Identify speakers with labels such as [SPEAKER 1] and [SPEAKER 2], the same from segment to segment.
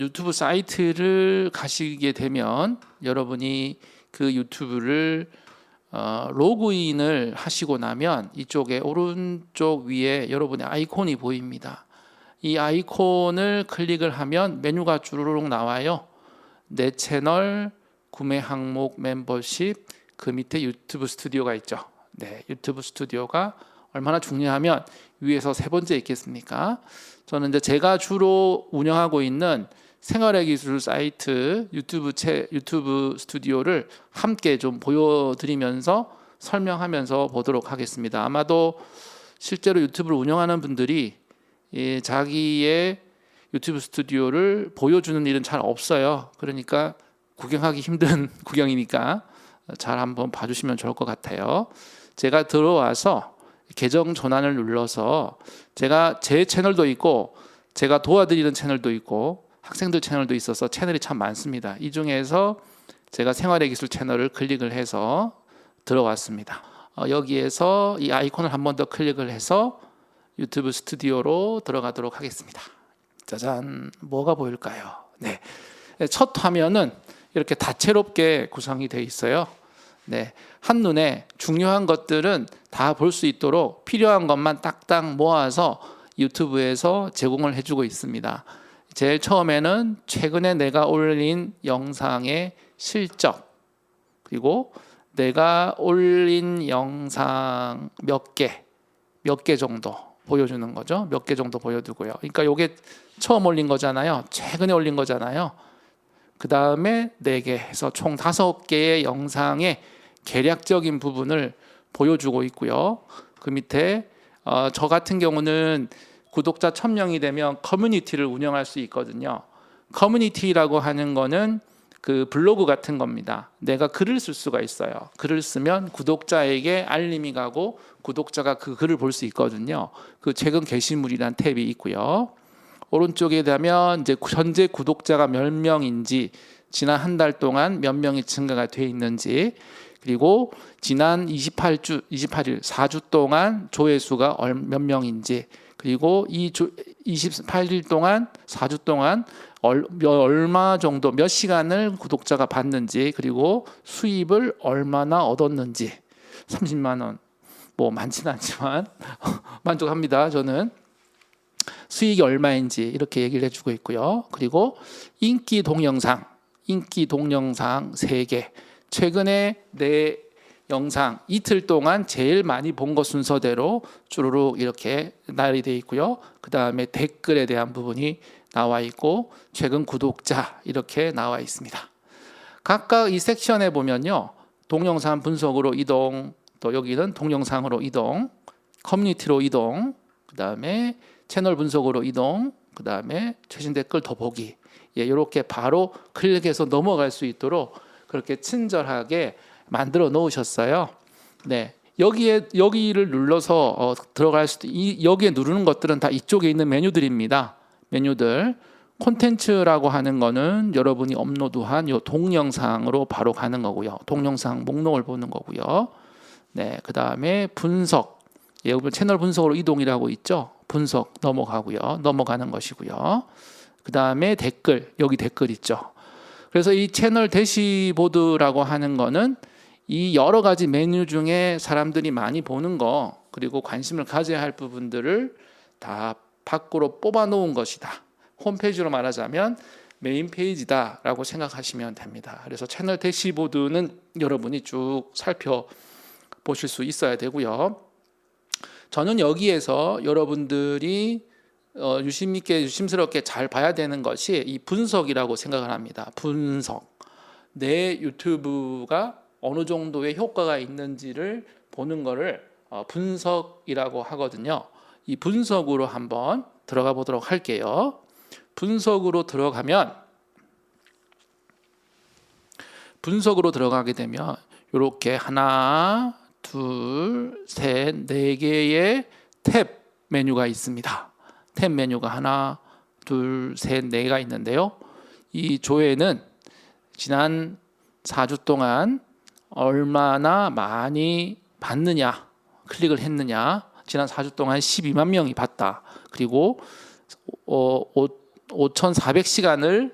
[SPEAKER 1] 유튜브 사이트를 가시게 되면 여러분이 그 유튜브를 로그인을 하시고 나면 이쪽에 오른쪽 위에 여러분의 아이콘이 보입니다. 이 아이콘을 클릭을 하면 메뉴가 주르륵 나와요. 내 채널, 구매 항목, 멤버십, 그 밑에 유튜브 스튜디오가 있죠. 네, 유튜브 스튜디오가 얼마나 중요하면 위에서 세 번째 있겠습니까? 저는 이제 제가 주로 운영하고 있는 생활의 기술 사이트 유튜브 스튜디오를 함께 좀 보여드리면서 설명하면서 보도록 하겠습니다. 아마도 실제로 유튜브를 운영하는 분들이 자기의 유튜브 스튜디오를 보여주는 일은 잘 없어요. 그러니까 구경하기 힘든 구경이니까 잘 한번 봐주시면 좋을 것 같아요. 제가 들어와서 계정 전환을 눌러서 제가 제 채널도 있고 제가 도와드리는 채널도 있고 학생들 채널도 있어서 채널이 참 많습니다. 이 중에서 제가 생활의 기술 채널을 클릭을 해서 들어왔습니다. 여기에서 이 아이콘을 한 번 더 클릭을 해서 유튜브 스튜디오로 들어가도록 하겠습니다. 짜잔, 뭐가 보일까요? 네, 첫 화면은 이렇게 다채롭게 구성이 되어 있어요. 네, 한눈에 중요한 것들은 다 볼 수 있도록 필요한 것만 딱딱 모아서 유튜브에서 제공을 해주고 있습니다. 제일 처음에는 최근에 내가 올린 영상의 실적, 그리고 내가 올린 영상 몇 개 정도 보여주는 거죠. 몇 개 정도 보여두고요. 그러니까 이게 처음 올린 거잖아요. 최근에 올린 거잖아요. 그 다음에 4개 해서 총 5개의 영상의 개략적인 부분을 보여주고 있고요. 그 밑에 저 같은 경우는 구독자 1000명이 되면 커뮤니티를 운영할 수 있거든요. 커뮤니티라고 하는 거는 그 블로그 같은 겁니다. 내가 글을 쓸 수가 있어요. 글을 쓰면 구독자에게 알림이 가고 구독자가 그 글을 볼 수 있거든요. 그 최근 게시물이란 탭이 있고요. 오른쪽에 가면 이제 현재 구독자가 몇 명인지, 지난 한 달 동안 몇 명이 증가가 돼 있는지, 그리고 지난 28일, 4주 동안 조회수가 몇 명인지, 그리고 이 28일 동안 4주 동안 얼마 정도 몇 시간을 구독자가 봤는지, 그리고 수입을 얼마나 얻었는지. 30만 원 뭐 많지는 않지만 만족합니다. 저는 수익이 얼마인지 이렇게 얘기를 해주고 있고요. 그리고 인기 동영상 3개, 최근에 내 영상 이틀 동안 제일 많이 본 것 순서대로 쭈루룩 이렇게 나열이 되어 있고요. 그 다음에 댓글에 대한 부분이 나와 있고 최근 구독자 이렇게 나와 있습니다. 각각 이 섹션에 보면요, 동영상 분석으로 이동, 또 여기는 동영상으로 이동, 커뮤니티로 이동, 그 다음에 채널 분석으로 이동, 그 다음에 최신 댓글 더보기, 이렇게 바로 클릭해서 넘어갈 수 있도록 그렇게 친절하게 만들어 놓으셨어요. 네, 여기를 눌러서 들어갈 수도, 여기에 누르는 것들은 다 이쪽에 있는 메뉴들입니다. 메뉴들. 콘텐츠라고 하는 거는 여러분이 업로드한 이 동영상으로 바로 가는 거고요. 동영상 목록을 보는 거고요. 네, 그 다음에 분석, 여기 채널 분석으로 이동이라고 있죠. 분석 넘어가는 것이고요. 그 다음에 댓글, 여기 댓글 있죠. 그래서 이 채널 대시보드라고 하는 거는 이 여러 가지 메뉴 중에 사람들이 많이 보는 거, 그리고 관심을 가져야 할 부분들을 다 밖으로 뽑아 놓은 것이다. 홈페이지로 말하자면 메인 페이지다 라고 생각하시면 됩니다. 그래서 채널 대시보드는 여러분이 쭉 살펴보실 수 있어야 되고요. 저는 여기에서 여러분들이 유심 있게 유심스럽게 잘 봐야 되는 것이 이 분석이라고 생각을 합니다. 분석. 내 유튜브가 어느 정도의 효과가 있는지를 보는 것을 분석이라고 하거든요. 이 분석으로 한번 들어가 보도록 할게요. 분석으로 들어가게 되면 이렇게 하나, 둘, 셋, 4개의 탭 메뉴가 있습니다. 탭 메뉴가 하나, 둘, 셋, 4개가 있는데요. 이 조회는 지난 4주 동안 얼마나 많이 봤느냐, 클릭을 했느냐. 지난 4주 동안 12만 명이 봤다. 그리고 5,400시간을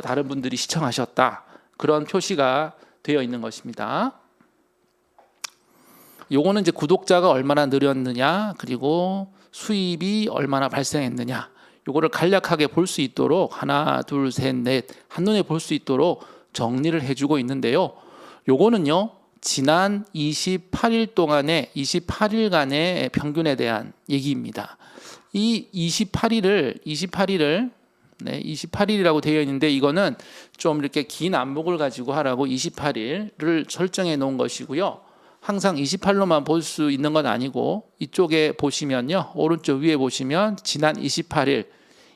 [SPEAKER 1] 다른 분들이 시청하셨다. 그런 표시가 되어 있는 것입니다. 요거는 이제 구독자가 얼마나 늘었느냐, 그리고 수입이 얼마나 발생했느냐, 요거를 간략하게 볼 수 있도록 하나, 둘, 셋, 넷 한눈에 볼 수 있도록 정리를 해주고 있는데요. 요거는요, 지난 28일 동안의 28일간의 평균에 대한 얘기입니다. 이 28일이라고 되어 있는데, 이거는 좀 이렇게 긴 안목을 가지고 하라고 28일을 설정해 놓은 것이고요. 항상 28로만 볼 수 있는 건 아니고, 이쪽에 보시면요, 오른쪽 위에 보시면 지난 28일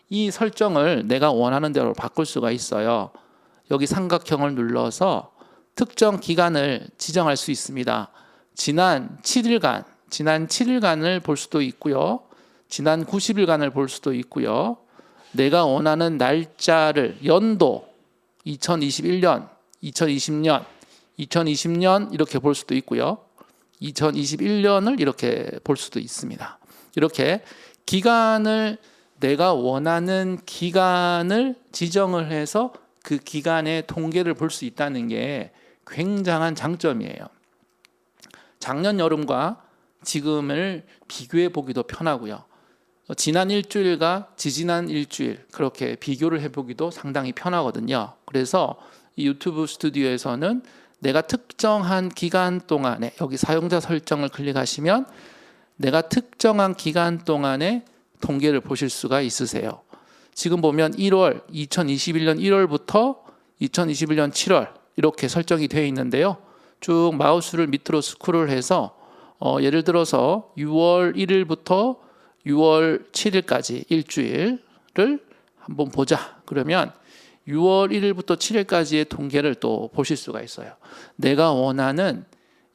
[SPEAKER 1] 이 설정을 내가 원하는 대로 바꿀 수가 있어요. 여기 삼각형을 눌러서 특정 기간을 지정할 수 있습니다. 지난 7일간을 볼 수도 있고요. 지난 90일간을 볼 수도 있고요. 내가 원하는 날짜를, 연도 2021년, 2020년, 2020년 이렇게 볼 수도 있고요. 2021년을 이렇게 볼 수도 있습니다. 이렇게 기간을, 내가 원하는 기간을 지정을 해서 그 기간의 통계를 볼 수 있다는 게 굉장한 장점이에요. 작년 여름과 지금을 비교해 보기도 편하고요. 지난 일주일과 지지난 일주일 그렇게 비교를 해보기도 상당히 편하거든요. 그래서 이 유튜브 스튜디오에서는 내가 특정한 기간 동안에, 여기 사용자 설정을 클릭하시면 내가 특정한 기간 동안에 통계를 보실 수가 있으세요. 지금 보면 2021년 1월부터 2021년 7월 이렇게 설정이 되어 있는데요. 쭉 마우스를 밑으로 스크롤해서 예를 들어서 6월 1일부터 6월 7일까지 일주일을 한번 보자. 그러면 6월 1일부터 7일까지의 통계를 또 보실 수가 있어요. 내가 원하는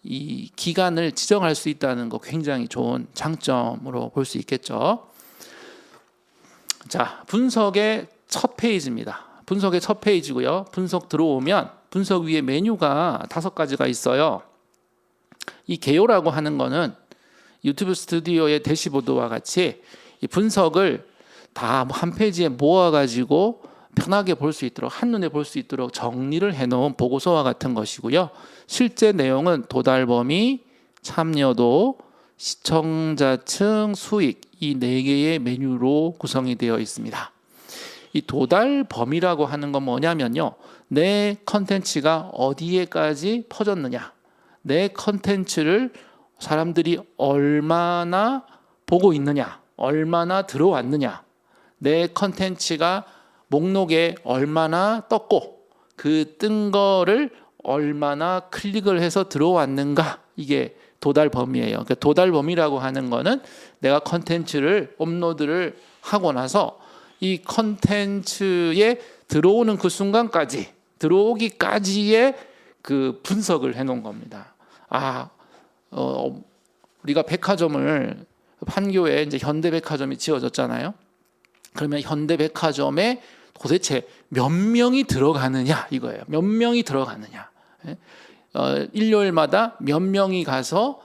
[SPEAKER 1] 이 기간을 지정할 수 있다는 거 굉장히 좋은 장점으로 볼 수 있겠죠. 자, 분석의 첫 페이지입니다. 분석의 첫 페이지고요. 분석 들어오면 분석 위에 메뉴가 5가지가 있어요. 이 개요라고 하는 거는 유튜브 스튜디오의 대시보드와 같이 이 분석을 다 한 페이지에 모아가지고 편하게 볼 수 있도록, 한눈에 볼 수 있도록 정리를 해놓은 보고서와 같은 것이고요. 실제 내용은 도달 범위, 참여도, 시청자층, 수익 이 4개의 메뉴로 구성이 되어 있습니다. 이 도달 범위라고 하는 건 뭐냐면요, 내 컨텐츠가 어디에까지 퍼졌느냐, 내 컨텐츠를 사람들이 얼마나 보고 있느냐, 얼마나 들어왔느냐, 내 컨텐츠가 목록에 얼마나 떴고 그 뜬 거를 얼마나 클릭을 해서 들어왔는가, 이게 도달 범위예요. 그러니까 도달 범위라고 하는 거는 내가 컨텐츠를 업로드를 하고 나서 이 컨텐츠에 들어오는 그 순간까지, 들어오기까지의 그 분석을 해놓은 겁니다. 우리가 백화점을, 판교에 이제 현대백화점이 지어졌잖아요. 그러면 현대백화점에 도대체 몇 명이 들어가느냐 이거예요. 몇 명이 들어가느냐. 일요일마다 몇 명이 가서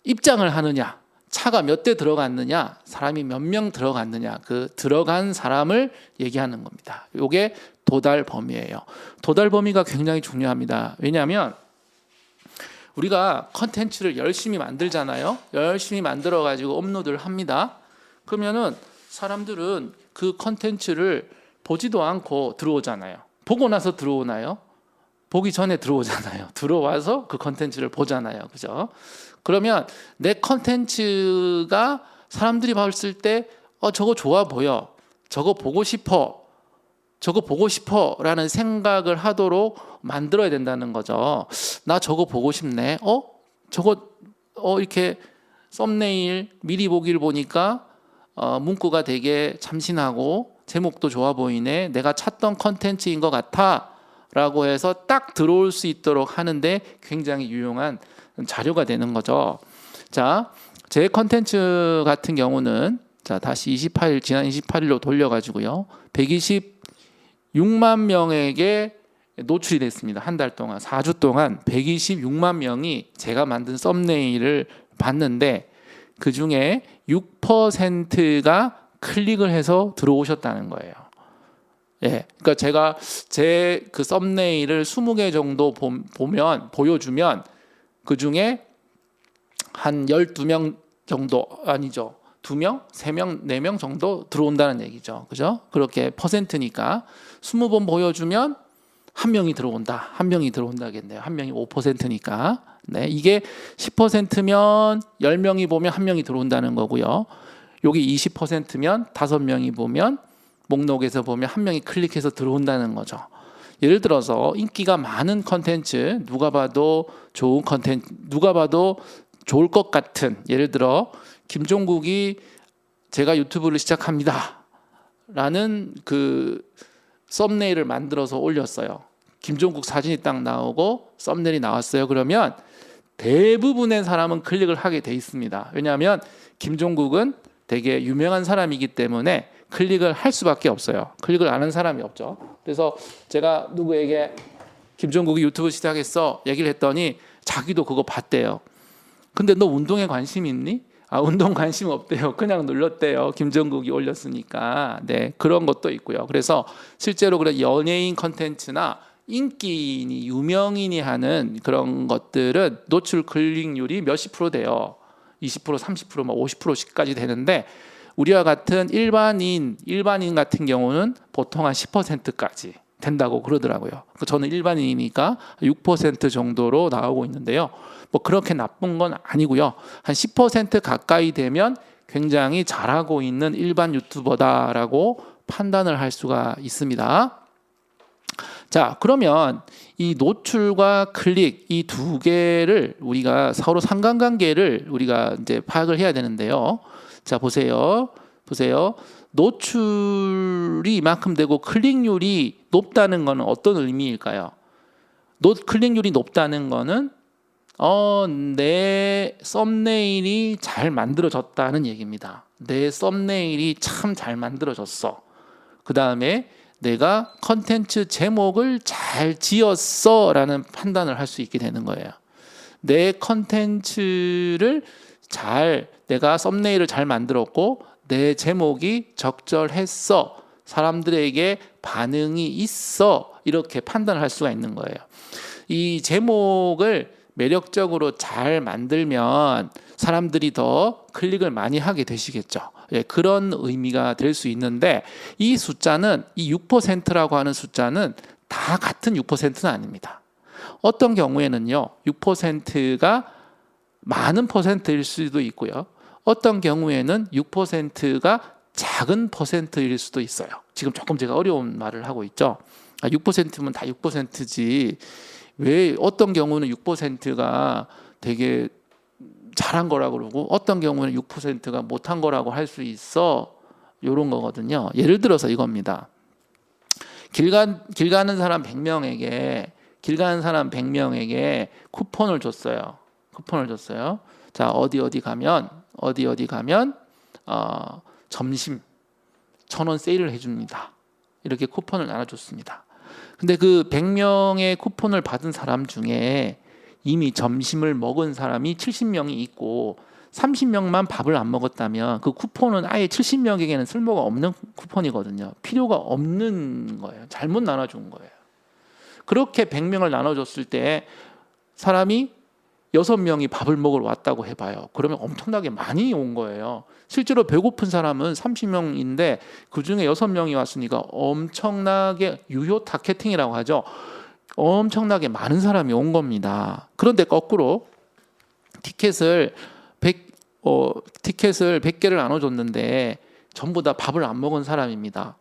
[SPEAKER 1] 입장을 하느냐, 차가 몇 대 들어갔느냐, 사람이 몇 명 들어갔느냐, 그 들어간 사람을 얘기하는 겁니다. 이게 도달 범위예요. 도달 범위가 굉장히 중요합니다. 왜냐하면 우리가 컨텐츠를 열심히 만들잖아요. 열심히 만들어 가지고 업로드를 합니다. 그러면은 사람들은 그 컨텐츠를 보지도 않고 들어오잖아요. 보고 나서 들어오나요? 보기 전에 들어오잖아요. 들어와서 그 컨텐츠를 보잖아요. 그죠? 그러면 내 컨텐츠가 사람들이 봤을 때 저거 좋아 보여, 저거 보고 싶어, 저거 보고 싶어 라는 생각을 하도록 만들어야 된다는 거죠. 나 저거 보고 싶네. 저거 이렇게 썸네일 미리 보기를 보니까 문구가 되게 참신하고 제목도 좋아 보이네, 내가 찾던 컨텐츠인 것 같아 라고 해서 딱 들어올 수 있도록 하는데 굉장히 유용한 자료가 되는 거죠. 자, 제 컨텐츠 같은 경우는 다시 지난 28일로 돌려가지고요, 126만 명에게 노출이 됐습니다. 한 달 동안, 4주 동안 126만 명이 제가 만든 썸네일을 봤는데 그 중에 6%가 클릭을 해서 들어오셨다는 거예요. 예, 그러니까 제가 제 그 썸네일을 20개 정도 보여주면 그 중에 한 12명 정도 아니죠. 2명, 3명, 4명 정도 들어온다는 얘기죠. 그죠? 그렇게 퍼센트니까 20번 보여주면 한 명이 들어온다. 한 명이 들어온다겠네요. 한 명이 5%니까. 네, 이게 10%면 10명이 보면 한 명이 들어온다는 거고요. 여기 20%면 5명이 보면 목록에서 보면 한 명이 클릭해서 들어온다는 거죠. 예를 들어서 인기가 많은 컨텐츠, 누가 봐도 좋은 컨텐츠, 누가 봐도 좋을 것 같은, 예를 들어 김종국이 제가 유튜브를 시작합니다 라는 그 썸네일을 만들어서 올렸어요. 김종국 사진이 딱 나오고 썸네일이 나왔어요. 그러면 대부분의 사람은 클릭을 하게 돼 있습니다. 왜냐하면 김종국은 되게 유명한 사람이기 때문에 클릭을 할 수밖에 없어요. 클릭을 안 한 사람이 없죠. 그래서 제가 누구에게 김종국이 유튜브 시작했어 얘기를 했더니 자기도 그거 봤대요. 근데 너 운동에 관심 있니? 아, 운동 관심 없대요. 그냥 눌렀대요. 김종국이 올렸으니까. 네, 그런 것도 있고요. 그래서 실제로 그런 연예인 컨텐츠나 인기인이 유명인이 하는 그런 것들은 노출 클릭률이 몇십 프로 돼요. 20%, 30%, 50%씩까지 되는데 우리와 같은 일반인 같은 경우는 보통 한 10%까지 된다고 그러더라고요. 저는 일반인이니까 6% 정도로 나오고 있는데요. 뭐 그렇게 나쁜 건 아니고요. 한 10% 가까이 되면 굉장히 잘하고 있는 일반 유튜버다라고 판단을 할 수가 있습니다. 자, 그러면 이 노출과 클릭 이 두 개를 우리가 서로 상관관계를 우리가 이제 파악을 해야 되는데요. 자, 보세요. 노출이 이만큼 되고 클릭률이 높다는 것은 어떤 의미일까요? 클릭률이 높다는 것은 내 썸네일이 잘 만들어졌다는 얘기입니다. 내 썸네일이 참 잘 만들어졌어. 그 다음에 내가 컨텐츠 제목을 잘 지었어 라는 판단을 할 수 있게 되는 거예요. 내 컨텐츠를 내가 썸네일을 잘 만들었고 내 제목이 적절했어, 사람들에게 반응이 있어, 이렇게 판단을 할 수가 있는 거예요. 이 제목을 매력적으로 잘 만들면 사람들이 더 클릭을 많이 하게 되시겠죠. 예, 그런 의미가 될 수 있는데 이 숫자는 이 6%라고 하는 숫자는 다 같은 6%는 아닙니다. 어떤 경우에는요 6%가 많은 퍼센트일 수도 있고요. 어떤 경우에는 6%가 작은 퍼센트일 수도 있어요. 지금 조금 제가 어려운 말을 하고 있죠. 6%면 다 6%지 왜 어떤 경우는 6%가 되게 잘한 거라고 그러고 어떤 경우는 6%가 못한 거라고 할 수 있어. 이런 거거든요. 예를 들어서 이겁니다. 길 가는 사람 100명에게 쿠폰을 줬어요. 자, 어디 가면 점심 1,000원 세일을 해줍니다. 이렇게 쿠폰을 나눠줬습니다. 근데 그 100명의 쿠폰을 받은 사람 중에 이미 점심을 먹은 사람이 70명이 있고 30명만 밥을 안 먹었다면 그 쿠폰은 아예 70명에게는 쓸모가 없는 쿠폰이거든요. 필요가 없는 거예요. 잘못 나눠준 거예요. 그렇게 100명을 나눠줬을 때 사람이 6명이 밥을 먹으러 왔다고 해봐요. 그러면 엄청나게 많이 온 거예요. 실제로 배고픈 사람은 30명인데 그중에 6명이 왔으니까 엄청나게 유효 타겟팅이라고 하죠. 엄청나게 많은 사람이 온 겁니다. 그런데 거꾸로 티켓을 100개를 나눠줬는데 전부 다 밥을 안 먹은 사람입니다.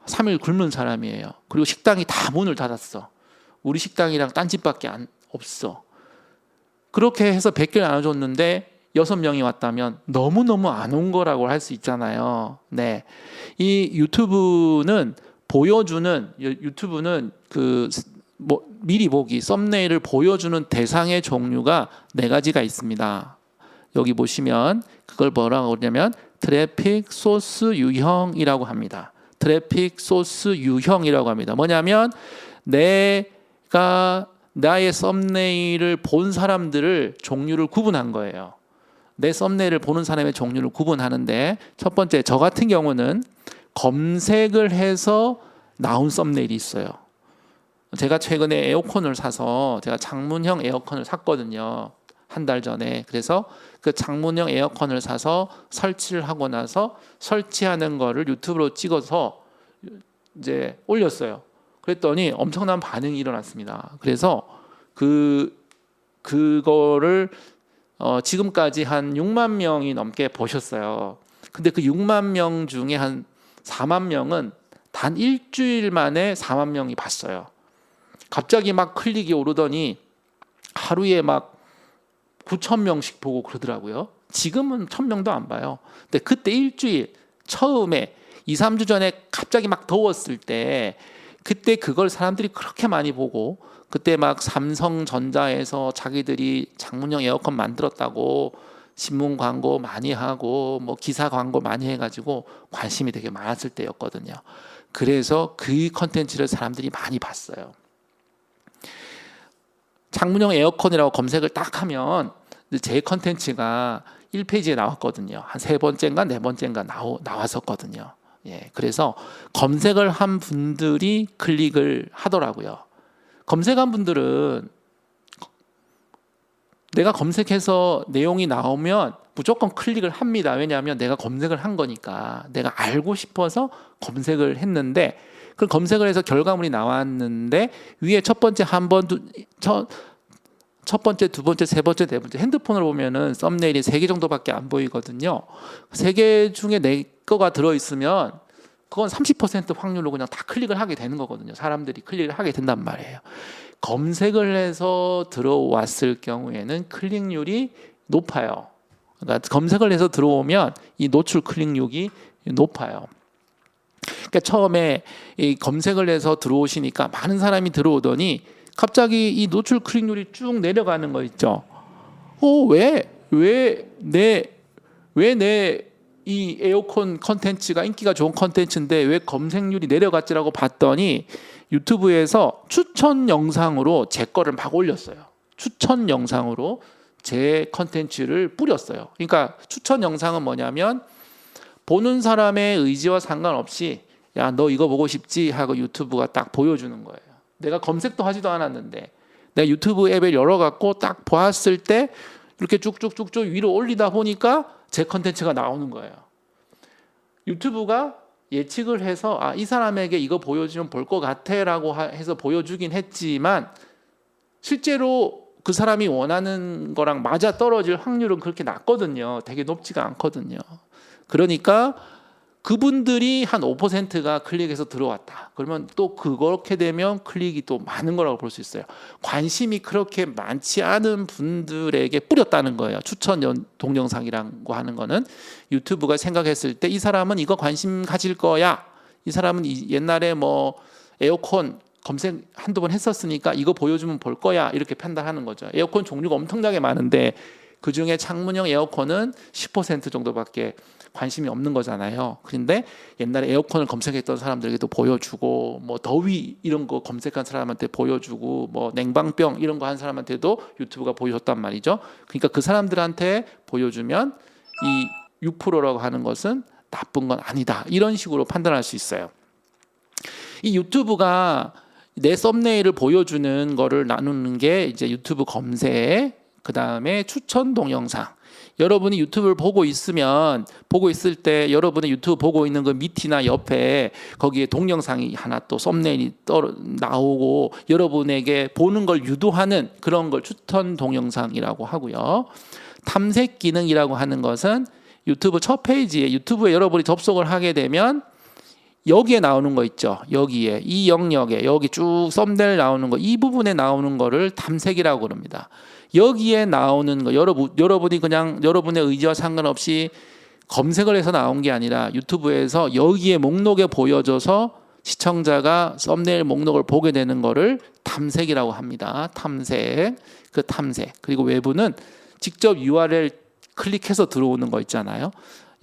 [SPEAKER 1] 3일 굶은 사람이에요. 그리고 식당이 다 문을 닫았어. 우리 식당이랑 딴 집밖에 없어. 그렇게 해서 100개를 나눠줬는데 6명이 왔다면 너무너무 안 온 거라고 할 수 있잖아요. 네, 이 유튜브는 미리 보기 썸네일을 보여주는 대상의 종류가 4가지가 있습니다. 여기 보시면 그걸 뭐라고 그러냐면 트래픽 소스 유형이라고 합니다. 트래픽 소스 유형이라고 합니다. 뭐냐면 내가 나의 썸네일을 본 사람들을 종류를 구분한 거예요. 내 썸네일을 보는 사람의 종류를 구분하는데 첫 번째, 저 같은 경우는 검색을 해서 나온 썸네일이 있어요. 제가 최근에 에어컨을 사서 제가 창문형 에어컨을 샀거든요. 한 달 전에. 그래서 그 창문형 에어컨을 사서 설치를 하고 나서 설치하는 거를 유튜브로 찍어서 이제 올렸어요. 그랬더니 엄청난 반응이 일어났습니다. 그래서 그거를 지금까지 한 6만 명이 넘게 보셨어요. 근데 그 6만 명 중에 한 4만 명은 단 일주일 만에 4만 명이 봤어요. 갑자기 막 클릭이 오르더니 하루에 막 9천 명씩 보고 그러더라고요. 지금은 1,000명도 안 봐요. 근데 그때 일주일 처음에 2, 3주 전에 갑자기 막 더웠을 때 그때 그걸 사람들이 그렇게 많이 보고 그때 막 삼성전자에서 자기들이 창문형 에어컨 만들었다고 신문 광고 많이 하고 뭐 기사 광고 많이 해가지고 관심이 되게 많았을 때였거든요. 그래서 그 컨텐츠를 사람들이 많이 봤어요. 창문형 에어컨이라고 검색을 딱 하면 제 컨텐츠가 1페이지에 나왔거든요. 한 3번째인가 4번째인가 나왔었거든요. 예, 그래서 검색을 한 분들이 클릭을 하더라고요. 검색한 분들은 내가 검색해서 내용이 나오면 무조건 클릭을 합니다. 왜냐하면 내가 검색을 한 거니까. 내가 알고 싶어서 검색을 했는데 그 검색을 해서 결과물이 나왔는데 위에 첫 번째, 첫 번째, 두 번째, 세 번째, 네 번째 핸드폰으로 보면은 썸네일이 3개 정도밖에 안 보이거든요. 3개 중에 내 거가 들어있으면 그건 30% 확률로 그냥 다 클릭을 하게 되는 거거든요. 사람들이 클릭을 하게 된단 말이에요. 검색을 해서 들어왔을 경우에는 클릭률이 높아요. 그러니까 검색을 해서 들어오면 이 노출 클릭률이 높아요. 그러니까 처음에 이 검색을 해서 들어오시니까 많은 사람이 들어오더니 갑자기 이 노출 클릭률이 쭉 내려가는 거 있죠. 왜 내 이 에어컨 컨텐츠가 인기가 좋은 컨텐츠인데 왜 검색률이 내려갔지라고 봤더니 유튜브에서 추천 영상으로 제 거를 막 올렸어요. 추천 영상으로 제 컨텐츠를 뿌렸어요. 그러니까 추천 영상은 뭐냐면 보는 사람의 의지와 상관없이 야, 너 이거 보고 싶지? 하고 유튜브가 딱 보여주는 거예요. 내가 검색도 하지도 않았는데 내가 유튜브 앱을 열어갖고 딱 보았을 때 이렇게 쭉쭉쭉쭉 위로 올리다 보니까 제 컨텐츠가 나오는 거예요. 유튜브가 예측을 해서 이 사람에게 이거 보여주면 볼 것 같아라고 해서 보여주긴 했지만 실제로 그 사람이 원하는 거랑 맞아 떨어질 확률은 그렇게 낮거든요. 되게 높지가 않거든요. 그러니까 그분들이 한 5%가 클릭해서 들어왔다. 그러면 또 그렇게 되면 클릭이 또 많은 거라고 볼 수 있어요. 관심이 그렇게 많지 않은 분들에게 뿌렸다는 거예요. 추천 동영상이라고 하는 거는 유튜브가 생각했을 때 이 사람은 이거 관심 가질 거야. 이 사람은 옛날에 뭐 에어컨 검색 한두 번 했었으니까 이거 보여주면 볼 거야. 이렇게 판단하는 거죠. 에어컨 종류가 엄청나게 많은데 그중에 창문형 에어컨은 10% 정도밖에 관심이 없는 거잖아요. 그런데 옛날에 에어컨을 검색했던 사람들에게도 보여주고 뭐 더위 이런 거 검색한 사람한테 보여주고 뭐 냉방병 이런 거 한 사람한테도 유튜브가 보여줬단 말이죠. 그러니까 그 사람들한테 보여주면 이 6%라고 하는 것은 나쁜 건 아니다. 이런 식으로 판단할 수 있어요. 이 유튜브가 내 썸네일을 보여주는 거를 나누는 게 이제 유튜브 검색, 그 다음에 추천 동영상. 여러분이 유튜브를 보고 있을 때 여러분의 유튜브 보고 있는 그 밑이나 옆에 거기에 동영상이 하나 또 썸네일이 나오고 여러분에게 보는 걸 유도하는 그런 걸 추천 동영상이라고 하고요. 탐색 기능이라고 하는 것은 유튜브 첫 페이지에 유튜브에 여러분이 접속을 하게 되면 여기에 나오는 거 있죠. 여기에 이 영역에 여기 쭉 썸네일 나오는 거 이 부분에 나오는 거를 탐색이라고 그럽니다. 여기에 나오는 거 여러분이 그냥 여러분의 의지와 상관없이 검색을 해서 나온 게 아니라 유튜브에서 여기에 목록에 보여져서 시청자가 썸네일 목록을 보게 되는 거를 탐색이라고 합니다. 탐색. 그 탐색. 그리고 외부는 직접 URL 클릭해서 들어오는 거 있잖아요.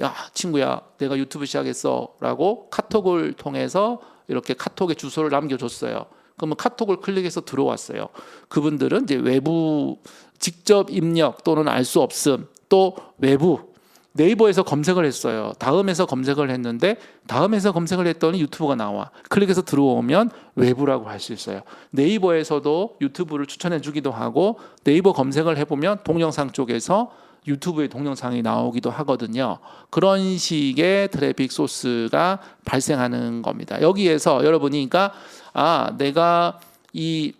[SPEAKER 1] 야, 친구야, 내가 유튜브 시작했어 라고 카톡을 통해서 이렇게 카톡에 주소를 남겨줬어요. 그러면 카톡을 클릭해서 들어왔어요. 그분들은 이제 외부 직접 입력 또는 알 수 없음, 또 외부 네이버에서 검색을 했어요. 다음에서 검색을 했는데 다음에서 검색을 했더니 유튜브가 나와. 클릭해서 들어오면 외부라고 할 수 있어요. 네이버에서도 유튜브를 추천해 주기도 하고 네이버 검색을 해보면 동영상 쪽에서 유튜브의 동영상이 나오기도 하거든요. 그런 식의 트래픽 소스가 발생하는 겁니다. 여기에서 여러분이 그러니까 내가 이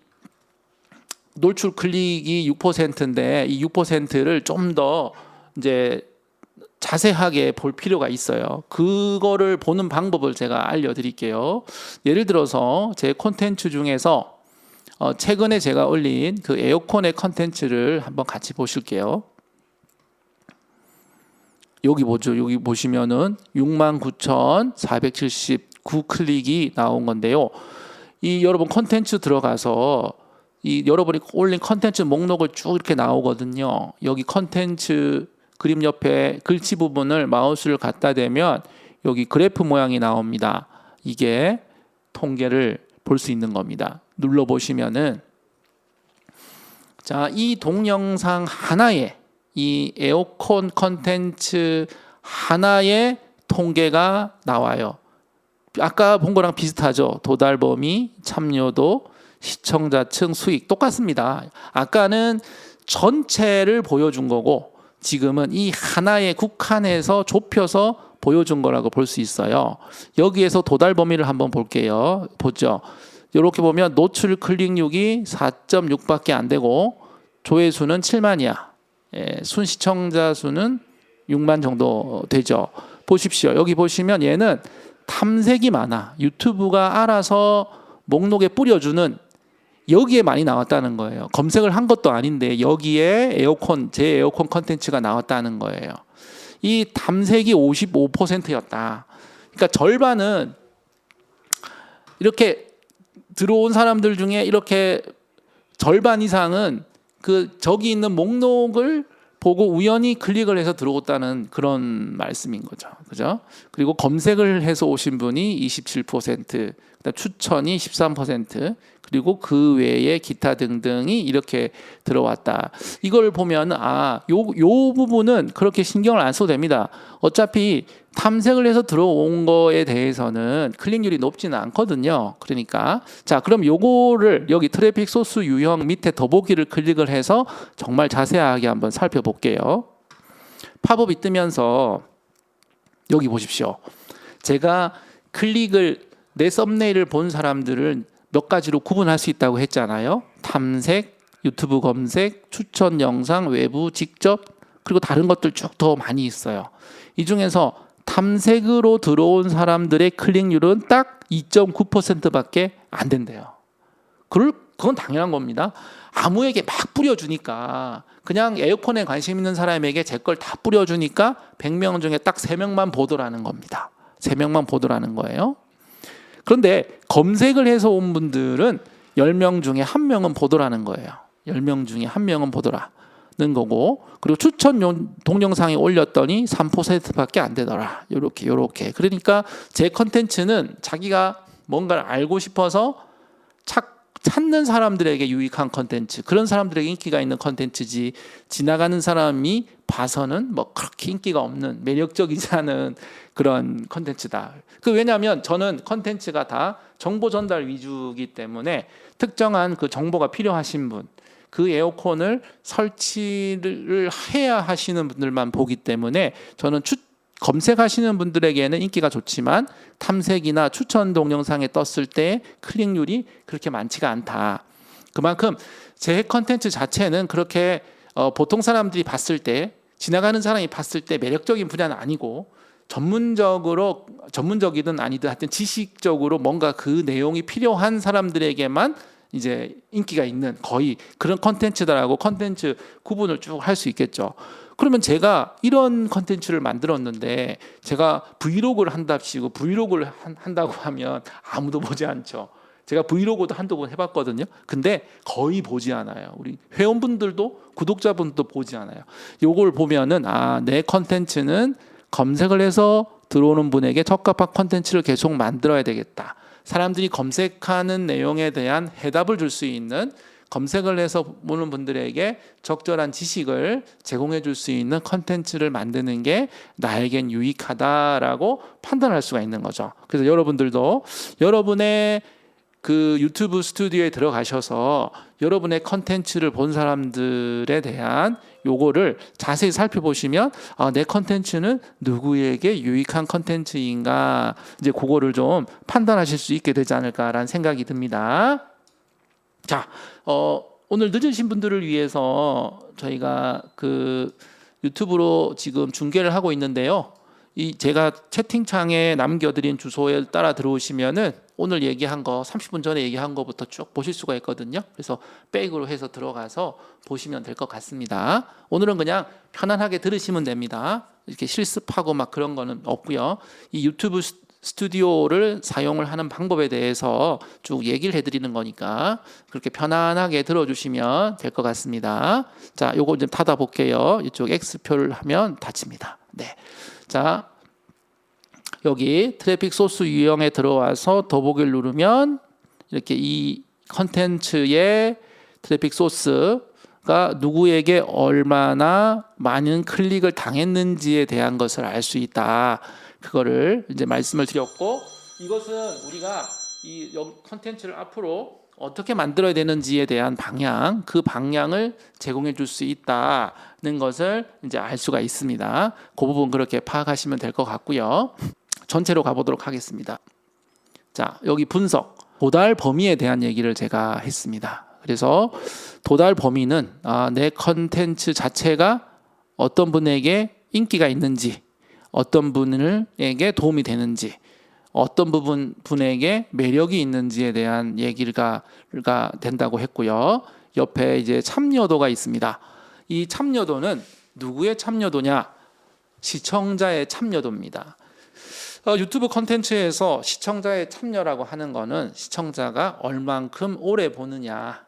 [SPEAKER 1] 노출 클릭이 6%인데 이 6%를 좀 더 이제 자세하게 볼 필요가 있어요. 그거를 보는 방법을 제가 알려드릴게요. 예를 들어서 제 콘텐츠 중에서 최근에 제가 올린 그 에어컨의 콘텐츠를 한번 같이 보실게요. 여기 보죠. 여기 보시면은 69,479 클릭이 나온 건데요. 이 여러분 콘텐츠 들어가서 이 여러분이 올린 콘텐츠 목록을 쭉 이렇게 나오거든요. 여기 콘텐츠 그림 옆에 글씨 부분을 마우스를 갖다 대면 여기 그래프 모양이 나옵니다. 이게 통계를 볼 수 있는 겁니다. 눌러 보시면은 자, 이 동영상 하나에 이 에어컨 콘텐츠 하나의 통계가 나와요. 아까 본 거랑 비슷하죠. 도달 범위, 참여도, 시청자층, 수익 똑같습니다. 아까는 전체를 보여준 거고 지금은 이 하나에 국한해서 좁혀서 보여준 거라고 볼 수 있어요. 여기에서 도달 범위를 한번 볼게요. 보죠. 이렇게 보면 노출 클릭률이 4.6밖에 안 되고 조회수는 7만이야. 순 시청자 수는 6만 정도 되죠. 보십시오. 여기 보시면 얘는 탐색이 많아. 유튜브가 알아서 목록에 뿌려주는 여기에 많이 나왔다는 거예요. 검색을 한 것도 아닌데 여기에 제 에어컨 컨텐츠가 나왔다는 거예요. 이 탐색이 55%였다. 그러니까 절반은 이렇게 들어온 사람들 중에 이렇게 절반 이상은 저기 있는 목록을 보고 우연히 클릭을 해서 들어왔다는 그런 말씀인 거죠. 그죠? 그리고 검색을 해서 오신 분이 27%, 그다음 추천이 13%, 그리고 그 외에 기타 등등이 이렇게 들어왔다. 이걸 보면 요 부분은 그렇게 신경을 안 써도 됩니다. 어차피 탐색을 해서 들어온 거에 대해서는 클릭률이 높지는 않거든요. 그러니까 자, 그럼 요거를 여기 트래픽 소스 유형 밑에 더보기를 클릭을 해서 정말 자세하게 한번 살펴볼게요. 팝업이 뜨면서 여기 보십시오. 제가 내 썸네일을 본 사람들을 몇 가지로 구분할 수 있다고 했잖아요. 탐색, 유튜브 검색, 추천 영상, 외부, 직접, 그리고 다른 것들 쭉 더 많이 있어요. 이 중에서 탐색으로 들어온 사람들의 클릭률은 딱 2.9%밖에 안 된대요. 그건 당연한 겁니다. 아무에게 막 뿌려주니까 그냥 에어컨에 관심 있는 사람에게 제 걸 다 뿌려주니까 100명 중에 딱 3명만 보더라는 겁니다. 3명만 보더라는 거예요. 그런데 검색을 해서 온 분들은 10명 중에 1명은 보더라는 거예요. 10명 중에 1명은 보더라는 거고, 그리고 추천 동영상에 올렸더니 3%밖에 안 되더라. 요렇게. 그러니까 제 컨텐츠는 자기가 뭔가를 알고 싶어서 찾는 사람들에게 유익한 컨텐츠, 그런 사람들에게 인기가 있는 컨텐츠지, 지나가는 사람이 봐서는 뭐 그렇게 인기가 없는, 매력적이지 않은 그런 컨텐츠다. 왜냐하면 저는 컨텐츠가 다 정보 전달 위주이기 때문에 특정한 그 정보가 필요하신 분, 그 에어컨을 설치를 해야 하시는 분들만 보기 때문에 저는 검색하시는 분들에게는 인기가 좋지만 탐색이나 추천 동영상에 떴을 때 클릭률이 그렇게 많지가 않다. 그만큼 제 컨텐츠 자체는 그렇게 보통 사람들이 봤을 때, 지나가는 사람이 봤을 때 매력적인 분야는 아니고, 전문적이든 아니든 하여튼 지식적으로 뭔가 그 내용이 필요한 사람들에게만 이제 인기가 있는 거의 그런 컨텐츠다라고 컨텐츠 구분을 쭉 할 수 있겠죠. 그러면 제가 이런 컨텐츠를 만들었는데 제가 브이로그를 한답시고 브이로그를 한다고 하면 아무도 보지 않죠. 제가 브이로그도 한두 번 해봤거든요. 근데 거의 보지 않아요. 우리 회원분들도 구독자분도 보지 않아요. 요걸 보면은 내 컨텐츠는 검색을 해서 들어오는 분에게 적합한 컨텐츠를 계속 만들어야 되겠다. 사람들이 검색하는 내용에 대한 해답을 줄 수 있는 검색을 해서 보는 분들에게 적절한 지식을 제공해 줄 수 있는 컨텐츠를 만드는 게 나에겐 유익하다라고 판단할 수가 있는 거죠. 그래서 여러분들도 여러분의 그 유튜브 스튜디오에 들어가셔서 여러분의 컨텐츠를 본 사람들에 대한 요거를 자세히 살펴보시면 내 컨텐츠는 누구에게 유익한 컨텐츠인가, 이제 그거를 좀 판단하실 수 있게 되지 않을까라는 생각이 듭니다. 자, 오늘 늦으신 분들을 위해서 저희가 그 유튜브로 지금 중계를 하고 있는데요. 이 제가 채팅창에 남겨드린 주소에 따라 들어오시면은 오늘 얘기한 거 30분 전에 얘기한 거부터 쭉 보실 수가 있거든요. 그래서 백으로 해서 들어가서 보시면 될 것 같습니다. 오늘은 그냥 편안하게 들으시면 됩니다. 이렇게 실습하고 막 그런 거는 없고요. 이 유튜브 스튜디오를 사용을 하는 방법에 대해서 쭉 얘기를 해드리는 거니까 그렇게 편안하게 들어주시면 될 것 같습니다. 자, 요거 좀 닫아 볼게요. 이쪽 X표를 하면 닫힙니다. 네. 자, 여기 트래픽 소스 유형에 들어와서 더보기를 누르면 이렇게 이 컨텐츠의 트래픽 소스가 누구에게 얼마나 많은 클릭을 당했는지에 대한 것을 알 수 있다. 그거를 이제 말씀을 드렸고, 이것은 우리가 이 컨텐츠를 앞으로 어떻게 만들어야 되는지에 대한 방향, 그 방향을 제공해 줄 수 있다는 것을 이제 알 수가 있습니다. 그 부분 그렇게 파악하시면 될 것 같고요. 전체로 가보도록 하겠습니다. 자, 여기 분석, 도달 범위에 대한 얘기를 제가 했습니다. 그래서 도달 범위는 내 컨텐츠 자체가 어떤 분에게 인기가 있는지, 어떤 분에게 도움이 되는지, 어떤 분에게 매력이 있는지에 대한 얘기가 된다고 했고요. 옆에 이제 참여도가 있습니다. 이 참여도는 누구의 참여도냐? 시청자의 참여도입니다. 유튜브 콘텐츠에서 시청자의 참여라고 하는 거는 시청자가 얼만큼 오래 보느냐,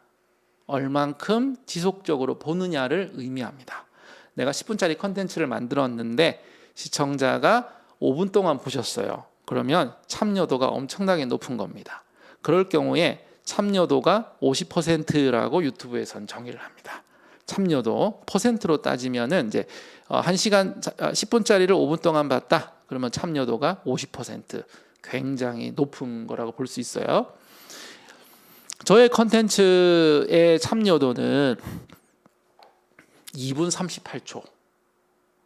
[SPEAKER 1] 얼만큼 지속적으로 보느냐를 의미합니다. 내가 10분짜리 콘텐츠를 만들었는데 시청자가 5분 동안 보셨어요. 그러면 참여도가 엄청나게 높은 겁니다. 그럴 경우에 참여도가 50%라고 유튜브에선 정의를 합니다. 참여도 퍼센트로 따지면은 이제 1시간 10분짜리를 5분 동안 봤다. 그러면 참여도가 50%, 굉장히 높은 거라고 볼 수 있어요. 저의 컨텐츠의 참여도는 2분 38초.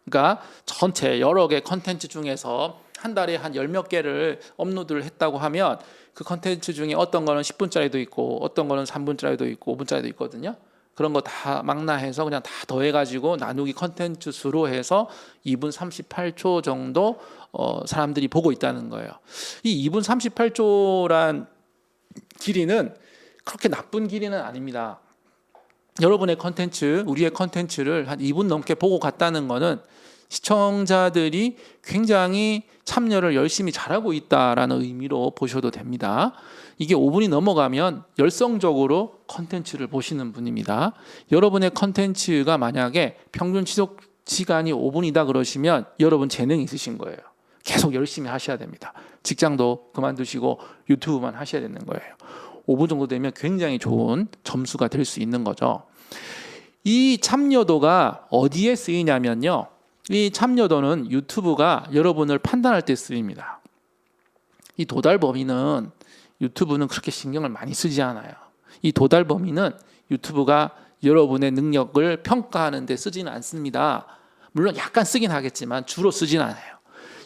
[SPEAKER 1] 그러니까 전체 여러 개 컨텐츠 중에서 한 달에 한 10몇 개를 업로드를 했다고 하면 그 컨텐츠 중에 어떤 거는 10분짜리도 있고 어떤 거는 3분짜리도 있고 5분짜리도 있거든요. 그런 거 다 망라해서 그냥 다 더해가지고 나누기 컨텐츠 수로 해서 2분 38초 정도 사람들이 보고 있다는 거예요. 이 2분 38초란 길이는 그렇게 나쁜 길이는 아닙니다. 여러분의 컨텐츠, 우리의 컨텐츠를 한 2분 넘게 보고 갔다는 거는 시청자들이 굉장히 참여를 열심히 잘하고 있다라는 의미로 보셔도 됩니다. 이게 5분이 넘어가면 열성적으로 컨텐츠를 보시는 분입니다. 여러분의 컨텐츠가 만약에 평균 지속 시간이 5분이다 그러시면 여러분 재능이 있으신 거예요. 계속 열심히 하셔야 됩니다. 직장도 그만두시고 유튜브만 하셔야 되는 거예요. 5분 정도 되면 굉장히 좋은 점수가 될 수 있는 거죠. 이 참여도가 어디에 쓰이냐면요. 이 참여도는 유튜브가 여러분을 판단할 때 쓰입니다. 이 도달 범위는 유튜브는 그렇게 신경을 많이 쓰지 않아요. 이 도달 범위는 유튜브가 여러분의 능력을 평가하는 데 쓰지는 않습니다. 물론 약간 쓰긴 하겠지만 주로 쓰진 않아요.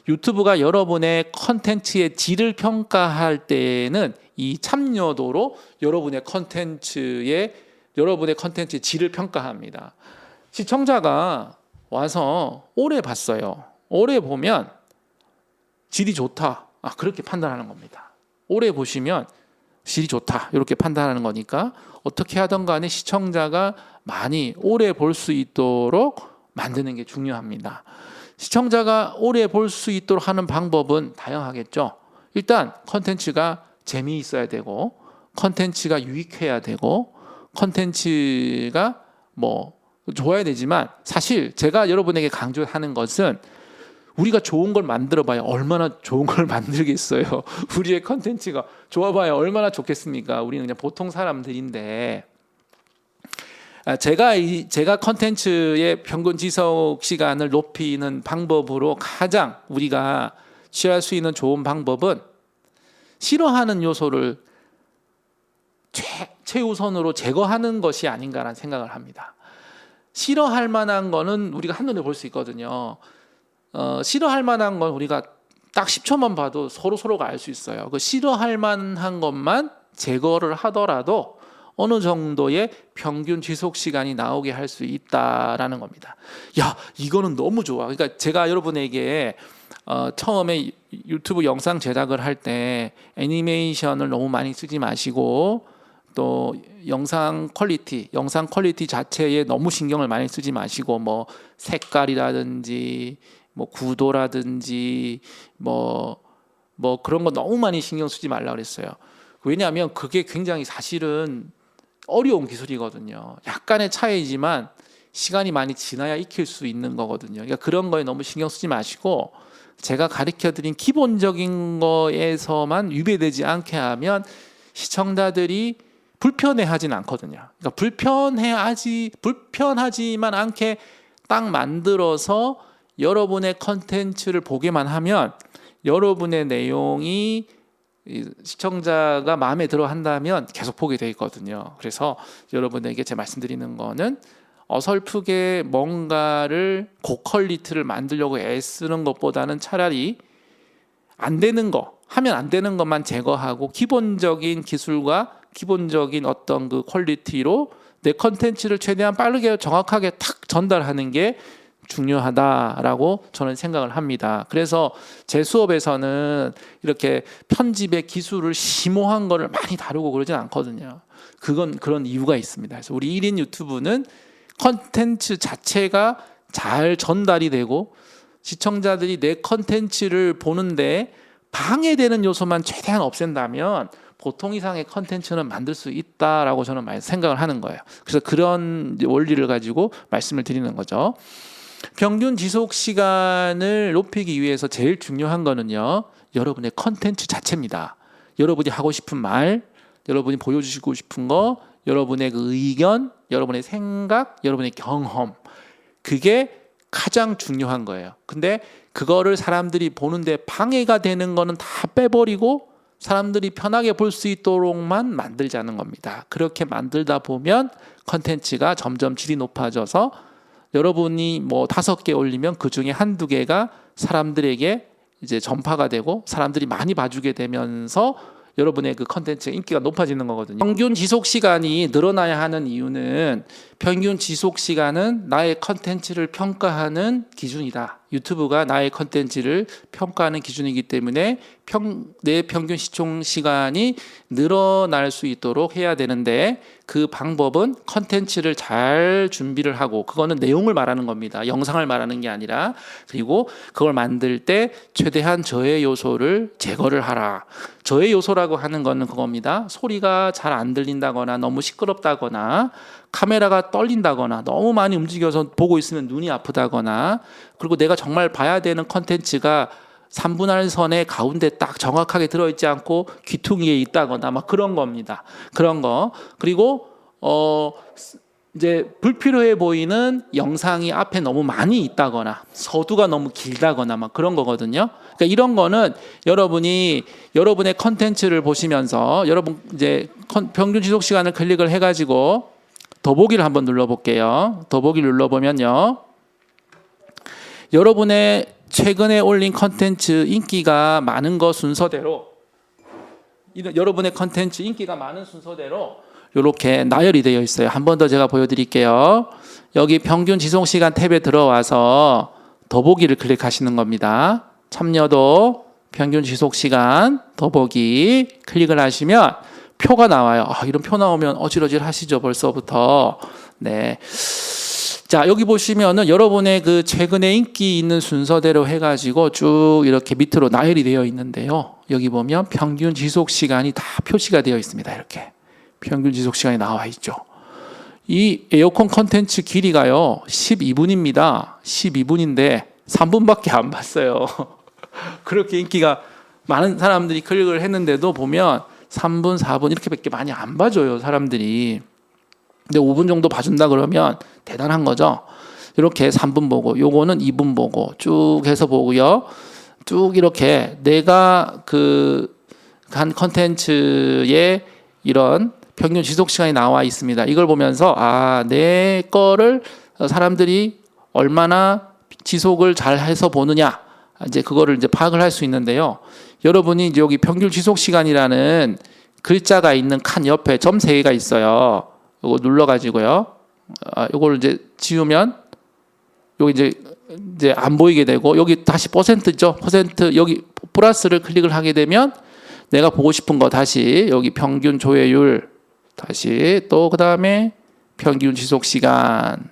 [SPEAKER 1] 유튜브가 여러분의 컨텐츠의 질을 평가할 때에는 이 참여도로 여러분의 컨텐츠의 질을 평가합니다. 시청자가 와서 오래 봤어요. 오래 보면 질이 좋다. 그렇게 판단하는 겁니다. 오래 보시면 질이 좋다. 이렇게 판단하는 거니까 어떻게 하든 간에 시청자가 많이 오래 볼 수 있도록 만드는 게 중요합니다. 시청자가 오래 볼 수 있도록 하는 방법은 다양하겠죠. 일단 컨텐츠가 재미있어야 되고 컨텐츠가 유익해야 되고 컨텐츠가 좋아야 되지만 사실 제가 여러분에게 강조하는 것은 우리가 좋은 걸 만들어봐야 얼마나 좋은 걸 만들겠어요. 우리의 컨텐츠가 좋아봐야 얼마나 좋겠습니까? 우리는 그냥 보통 사람들인데 제가 컨텐츠의 평균 지속 시간을 높이는 방법으로 가장 우리가 취할 수 있는 좋은 방법은 싫어하는 요소를 최우선으로 제거하는 것이 아닌가라는 생각을 합니다. 싫어할 만한 거는 우리가 한눈에 볼 수 있거든요. 싫어할 만한 건 우리가 딱 10초만 봐도 서로가 알 수 있어요. 그 싫어할 만한 것만 제거를 하더라도 어느 정도의 평균 지속 시간이 나오게 할 수 있다라는 겁니다. 야, 이거는 너무 좋아. 그러니까 제가 여러분에게 처음에 유튜브 영상 제작을 할 때 애니메이션을 너무 많이 쓰지 마시고 또 영상 퀄리티 자체에 너무 신경을 많이 쓰지 마시고 뭐 색깔이라든지 뭐 구도라든지 뭐 그런 거 너무 많이 신경 쓰지 말라 그랬어요. 왜냐하면 그게 굉장히 사실은 어려운 기술이거든요. 약간의 차이지만 시간이 많이 지나야 익힐 수 있는 거거든요. 그러니까 그런 거에 너무 신경 쓰지 마시고 제가 가르쳐드린 기본적인 거에서만 위배되지 않게 하면 시청자들이 불편해하진 않거든요. 그러니까 불편하지만 않게 딱 만들어서 여러분의 컨텐츠를 보게만 하면 여러분의 내용이 시청자가 마음에 들어 한다면 계속 보게 돼 있거든요. 그래서 여러분에게 제가 말씀드리는 거는 어설프게 뭔가를 고퀄리티를 만들려고 애쓰는 것보다는 차라리 안 되는 거, 하면 안 되는 것만 제거하고 기본적인 기술과 기본적인 어떤 그 퀄리티로 내 컨텐츠를 최대한 빠르게 정확하게 탁 전달하는 게 중요하다라고 저는 생각을 합니다. 그래서 제 수업에서는 이렇게 편집의 기술을 심오한 거를 많이 다루고 그러진 않거든요. 그건 그런 이유가 있습니다. 그래서 우리 1인 유튜브는 컨텐츠 자체가 잘 전달이 되고 시청자들이 내 컨텐츠를 보는데 방해되는 요소만 최대한 없앤다면 보통 이상의 컨텐츠는 만들 수 있다라고 저는 많이 생각을 하는 거예요. 그래서 그런 원리를 가지고 말씀을 드리는 거죠. 평균 지속 시간을 높이기 위해서 제일 중요한 거는요, 여러분의 컨텐츠 자체입니다. 여러분이 하고 싶은 말, 여러분이 보여주시고 싶은 거, 여러분의 그 의견, 여러분의 생각, 여러분의 경험, 그게 가장 중요한 거예요. 근데 그거를 사람들이 보는데 방해가 되는 거는 다 빼버리고 사람들이 편하게 볼 수 있도록만 만들자는 겁니다. 그렇게 만들다 보면 컨텐츠가 점점 질이 높아져서 여러분이 뭐 5개 올리면 그 중에 한두 개가 사람들에게 이제 전파가 되고 사람들이 많이 봐주게 되면서 여러분의 그 컨텐츠의 인기가 높아지는 거거든요. 평균 지속 시간이 늘어나야 하는 이유는 평균 지속 시간은 나의 컨텐츠를 평가하는 기준이다. 유튜브가 나의 컨텐츠를 평가하는 기준이기 때문에 내 평균 시청 시간이 늘어날 수 있도록 해야 되는데 그 방법은 컨텐츠를 잘 준비를 하고, 그거는 내용을 말하는 겁니다. 영상을 말하는 게 아니라. 그리고 그걸 만들 때 최대한 저해 요소를 제거를 하라. 저해 요소라고 하는 거는 그겁니다. 소리가 잘 안 들린다거나 너무 시끄럽다거나 카메라가 떨린다거나 너무 많이 움직여서 보고 있으면 눈이 아프다거나, 그리고 내가 정말 봐야 되는 컨텐츠가 3분할 선의 가운데 딱 정확하게 들어있지 않고 귀퉁이에 있다거나 막 그런 겁니다. 그런 거. 그리고 이제 불필요해 보이는 영상이 앞에 너무 많이 있다거나 서두가 너무 길다거나 막 그런 거거든요. 그러니까 이런 거는 여러분이 여러분의 컨텐츠를 보시면서 여러분 이제 평균 지속 시간을 클릭을 해가지고 더보기를 한번 눌러볼게요. 더보기를 눌러보면요, 여러분의 최근에 올린 컨텐츠 인기가 많은 거 순서대로, 여러분의 컨텐츠 인기가 많은 순서대로 이렇게 나열이 되어 있어요. 한 번 더 제가 보여드릴게요. 여기 평균 지속 시간 탭에 들어와서 더보기를 클릭하시는 겁니다. 참여도, 평균 지속 시간, 더보기 클릭을 하시면 표가 나와요. 이런 표 나오면 어질어질 하시죠, 벌써부터. 네. 자, 여기 보시면은 여러분의 그 최근에 인기 있는 순서대로 해가지고 쭉 이렇게 밑으로 나열이 되어 있는데요. 여기 보면 평균 지속 시간이 다 표시가 되어 있습니다. 이렇게 평균 지속 시간이 나와 있죠. 이 에어컨 컨텐츠 길이가요 12분입니다. 12분인데 3분밖에 안 봤어요. 그렇게 인기가 많은 사람들이 클릭을 했는데도 보면 3분, 4분 이렇게밖에 많이 안 봐줘요, 사람들이. 근데 5분 정도 봐준다 그러면 대단한 거죠. 이렇게 3분 보고 요거는 2분 보고 쭉 해서 보고요. 쭉 이렇게 내가 한 컨텐츠에 이런 평균 지속 시간이 나와 있습니다. 이걸 보면서 내 거를 사람들이 얼마나 지속을 잘 해서 보느냐, 이제 그거를 이제 파악을 할 수 있는데요. 여러분이 이제 여기 평균 지속 시간이라는 글자가 있는 칸 옆에 점 3개가 있어요. 이거 눌러가지고요. 이걸 이제 지우면 여기 이제 안 보이게 되고, 여기 다시 %죠. %, 여기 플러스를 클릭을 하게 되면 내가 보고 싶은 거 다시 여기 평균 조회율, 다시 또 그 다음에 평균 지속 시간,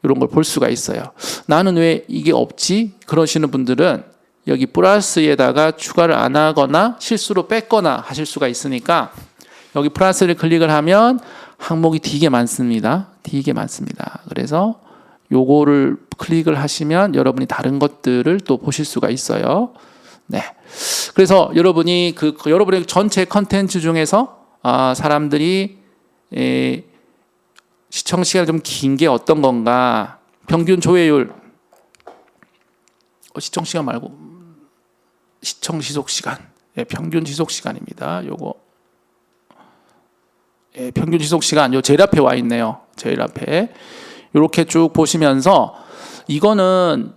[SPEAKER 1] 이런 걸 볼 수가 있어요. 나는 왜 이게 없지? 그러시는 분들은 여기 플러스에다가 추가를 안 하거나 실수로 뺐거나 하실 수가 있으니까 여기 플러스를 클릭을 하면 항목이 되게 많습니다. 되게 많습니다. 그래서 요거를 클릭을 하시면 여러분이 다른 것들을 또 보실 수가 있어요. 그래서 여러분이 여러분의 전체 컨텐츠 중에서 사람들이 시청 시간이 좀 긴 게 어떤 건가? 평균 조회율, 시청 시간 말고 시청 지속 시간, 평균 지속 시간입니다. 요거 평균 지속 시간 요 제일 앞에 와 있네요. 제일 앞에 이렇게 쭉 보시면서 이거는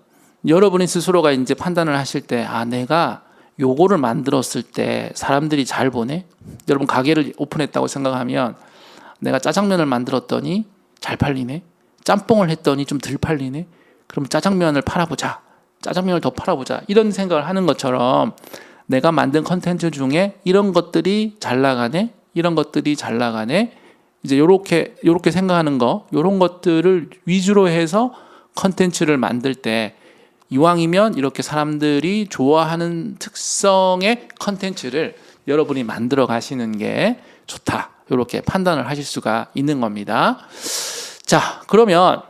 [SPEAKER 1] 여러분이 스스로가 이제 판단을 하실 때 내가 요거를 만들었을 때 사람들이 잘 보네. 여러분 가게를 오픈했다고 생각하면 내가 짜장면을 만들었더니 잘 팔리네. 짬뽕을 했더니 좀 덜 팔리네. 그럼 짜장면을 팔아보자. 짜장면을 더 팔아보자. 이런 생각을 하는 것처럼 내가 만든 컨텐츠 중에 이런 것들이 잘 나가네. 이런 것들이 잘 나가네. 이제 요렇게 생각하는 거, 요런 것들을 위주로 해서 컨텐츠를 만들 때 이왕이면 이렇게 사람들이 좋아하는 특성의 컨텐츠를 여러분이 만들어 가시는 게 좋다. 이렇게 판단을 하실 수가 있는 겁니다. 자, 그러면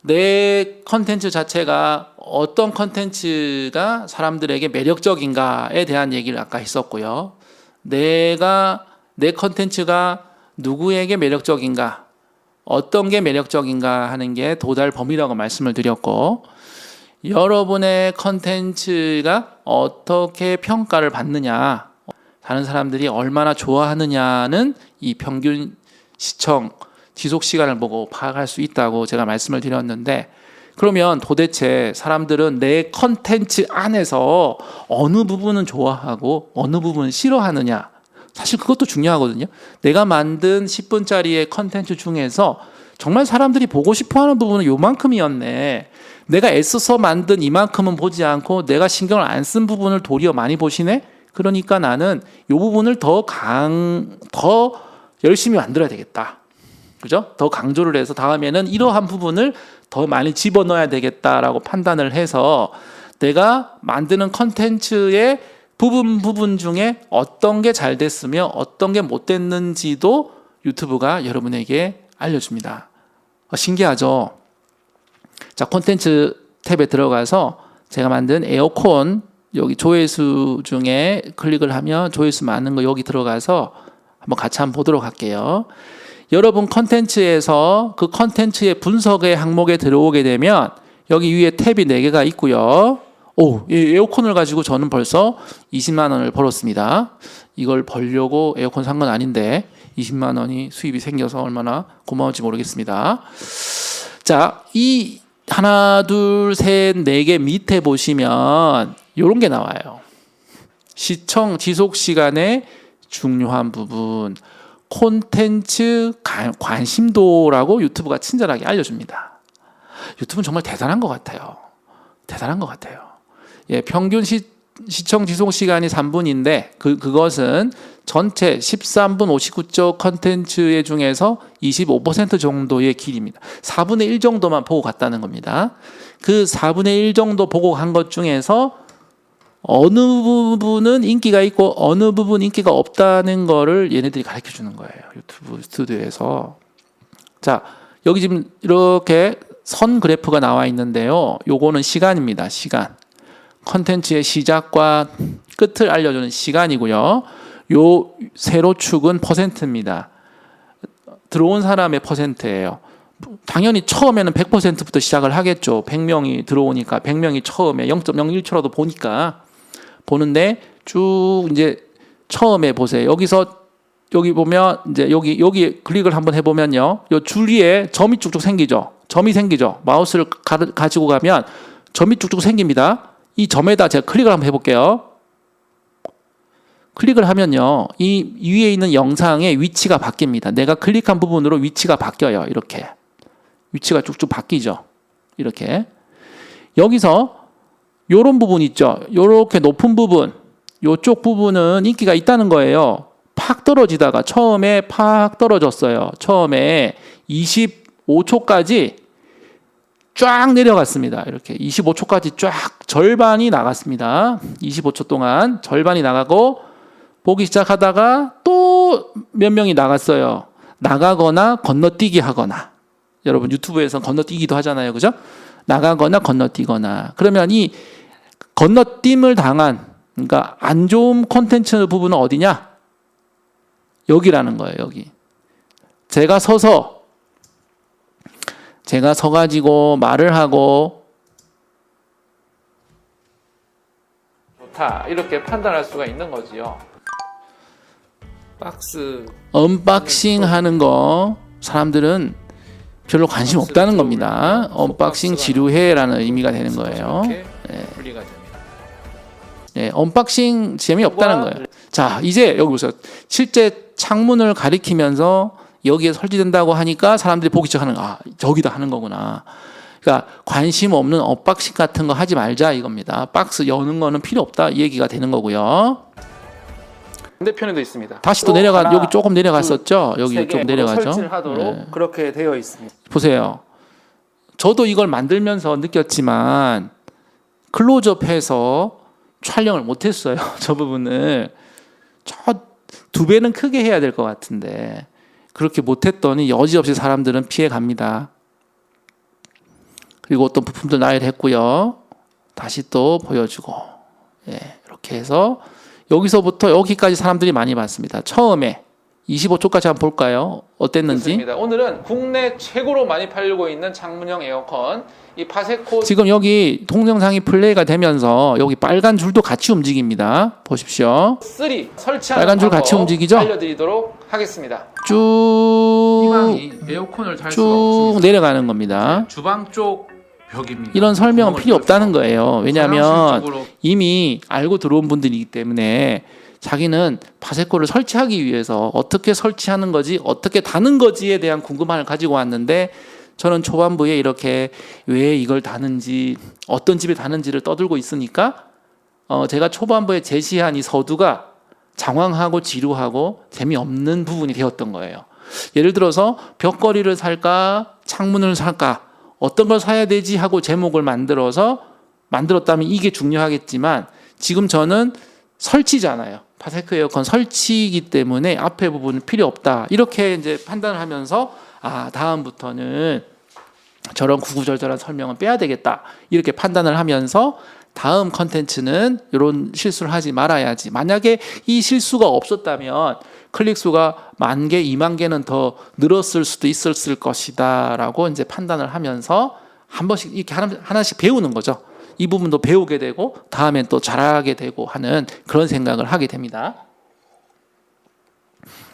[SPEAKER 1] 내 컨텐츠 자체가 어떤 컨텐츠가 사람들에게 매력적인가에 대한 얘기를 아까 했었고요. 내 컨텐츠가 누구에게 매력적인가, 어떤 게 매력적인가 하는 게 도달 범위라고 말씀을 드렸고, 여러분의 컨텐츠가 어떻게 평가를 받느냐, 다른 사람들이 얼마나 좋아하느냐는 이 평균 시청 지속 시간을 보고 파악할 수 있다고 제가 말씀을 드렸는데, 그러면 도대체 사람들은 내 컨텐츠 안에서 어느 부분은 좋아하고 어느 부분은 싫어하느냐, 사실 그것도 중요하거든요. 내가 만든 10분짜리의 컨텐츠 중에서 정말 사람들이 보고 싶어하는 부분은 요만큼이었네. 내가 애써서 만든 이만큼은 보지 않고 내가 신경을 안 쓴 부분을 도리어 많이 보시네. 그러니까 나는 요 부분을 더 열심히 만들어야 되겠다. 그죠? 더 강조를 해서 다음에는 이러한 부분을 더 많이 집어넣어야 되겠다라고 판단을 해서 내가 만드는 컨텐츠의 부분 중에 어떤 게 잘 됐으며 어떤 게 못 됐는지도 유튜브가 여러분에게 알려줍니다. 신기하죠? 자, 콘텐츠 탭에 들어가서 제가 만든 에어컨 여기 조회수 중에 클릭을 하면 조회수 많은 거 여기 들어가서 한번 같이 한번 보도록 할게요. 여러분 컨텐츠에서 그 컨텐츠의 분석의 항목에 들어오게 되면 여기 위에 탭이 4개가 있고요. 이 에어컨을 가지고 저는 벌써 20만 원을 벌었습니다. 이걸 벌려고 에어컨 산 건 아닌데 20만 원이 수입이 생겨서 얼마나 고마운지 모르겠습니다. 자, 이 하나, 둘, 셋, 4개 밑에 보시면 이런 게 나와요. 시청 지속 시간의 중요한 부분, 콘텐츠 관심도라고 유튜브가 친절하게 알려줍니다. 유튜브는 정말 대단한 것 같아요. 대단한 것 같아요. 평균 시청 지속 시간이 3분인데 그것은 전체 13분 59초 컨텐츠 중에서 25% 정도의 길입니다. 4분의 1 정도만 보고 갔다는 겁니다. 그 4분의 1 정도 보고 간 것 중에서 어느 부분은 인기가 있고 어느 부분 인기가 없다는 거를 얘네들이 가르쳐 주는 거예요. 유튜브 스튜디오에서. 자, 여기 지금 이렇게 선 그래프가 나와 있는데요. 요거는 시간입니다. 시간. 컨텐츠의 시작과 끝을 알려주는 시간이고요. 요 세로축은 %입니다. 들어온 사람의 퍼센트예요. 당연히 처음에는 100%부터 시작을 하겠죠. 100명이 들어오니까 100명이 처음에 0.01초라도 보는데 쭉 이제 처음에 보세요. 여기 보면 이제 여기 클릭을 한번 해보면요. 요 줄 위에 점이 쭉쭉 생기죠. 마우스를 가지고 가면 점이 쭉쭉 생깁니다. 이 점에다 제가 클릭을 한번 해볼게요. 클릭을 하면요. 이 위에 있는 영상의 위치가 바뀝니다. 내가 클릭한 부분으로 위치가 바뀌어요. 이렇게. 위치가 쭉쭉 바뀌죠. 이렇게. 여기서 요런 부분 있죠. 요렇게 높은 부분. 요쪽 부분은 인기가 있다는 거예요. 팍 떨어지다가 처음에 팍 떨어졌어요. 처음에 25초까지 쫙 내려갔습니다. 이렇게 25초까지 쫙 절반이 나갔습니다. 25초 동안 절반이 나가고 보기 시작하다가 또 몇 명이 나갔어요. 나가거나 건너뛰기 하거나. 여러분 유튜브에서 건너뛰기도 하잖아요. 그죠? 나가거나 건너뛰거나. 그러면 이 건너뛰임을 당한 그러니까 안 좋은 콘텐츠 부분은 어디냐? 여기라는 거예요. 여기. 제가 서가지고 말을 하고 좋다 이렇게 판단할 수가 있는 거지요. 박스 언박싱 하는 거 사람들은 별로 관심 없다는 겁니다. 언박싱 지루해라는 의미가 되는 거예요. 분리가 됩니다. 네, 언박싱 재미없다는 거예요. 자, 이제 여기 보세요. 실제 창문을 가리키면서 여기에 설치된다고 하니까 사람들이 보기 시작하는 저기다 하는 거구나. 그러니까 관심 없는 언박싱 같은 거 하지 말자 이겁니다. 박스 여는 거는 필요 없다 이 얘기가 되는 거고요.
[SPEAKER 2] 반대편에도 있습니다.
[SPEAKER 1] 다시 또 여기 조금 내려갔었죠. 여기 좀 내려가죠.
[SPEAKER 2] 설치를 하도록 그렇게 되어 있습니다.
[SPEAKER 1] 보세요. 저도 이걸 만들면서 느꼈지만 클로즈업해서 촬영을 못했어요. 저 부분을 두 배는 크게 해야 될 것 같은데 그렇게 못했더니 여지없이 사람들은 피해갑니다. 그리고 어떤 부품들 나열을 했고요. 다시 또 보여주고 이렇게 해서 여기서부터 여기까지 사람들이 많이 봤습니다. 처음에 25초까지 한번 볼까요? 어땠는지.
[SPEAKER 2] 좋습니다. 오늘은 국내 최고로 많이 팔리고 있는 창문형 에어컨 이 파세코
[SPEAKER 1] 지금 여기 동영상이 플레이가 되면서 여기 빨간 줄도 같이 움직입니다. 보십시오.
[SPEAKER 2] 3 설치하는
[SPEAKER 1] 빨간 줄 같이 움직이죠?
[SPEAKER 2] 알려드리도록 하겠습니다.
[SPEAKER 1] 쭉
[SPEAKER 2] 에어컨을 달
[SPEAKER 1] 쭉 내려가는 겁니다.
[SPEAKER 2] 주방 쪽 벽입니다.
[SPEAKER 1] 이런 설명은 필요 없다는 거예요. 왜냐하면 이미 알고 들어온 분들이기 때문에 자기는 파세코를 설치하기 위해서 어떻게 설치하는 거지, 어떻게 다는 거지에 대한 궁금함을 가지고 왔는데 저는 초반부에 이렇게 왜 이걸 다는지, 어떤 집에 다는지를 떠들고 있으니까 제가 초반부에 제시한 이 서두가 장황하고 지루하고 재미없는 부분이 되었던 거예요. 예를 들어서 벽걸이를 살까, 창문을 살까, 어떤 걸 사야 되지 하고 제목을 만들었다면 이게 중요하겠지만 지금 저는 설치잖아요. 파세코 에어컨 설치이기 때문에 앞에 부분은 필요 없다. 이렇게 이제 판단을 하면서 다음부터는 저런 구구절절한 설명은 빼야 되겠다. 이렇게 판단을 하면서 다음 컨텐츠는 이런 실수를 하지 말아야지. 만약에 이 실수가 없었다면 클릭 수가 10,000개, 20,000개는 더 늘었을 수도 있었을 것이다라고 이제 판단을 하면서 한 번씩 이렇게 하나씩 배우는 거죠. 이 부분도 배우게 되고 다음엔 또 잘하게 되고 하는 그런 생각을 하게 됩니다.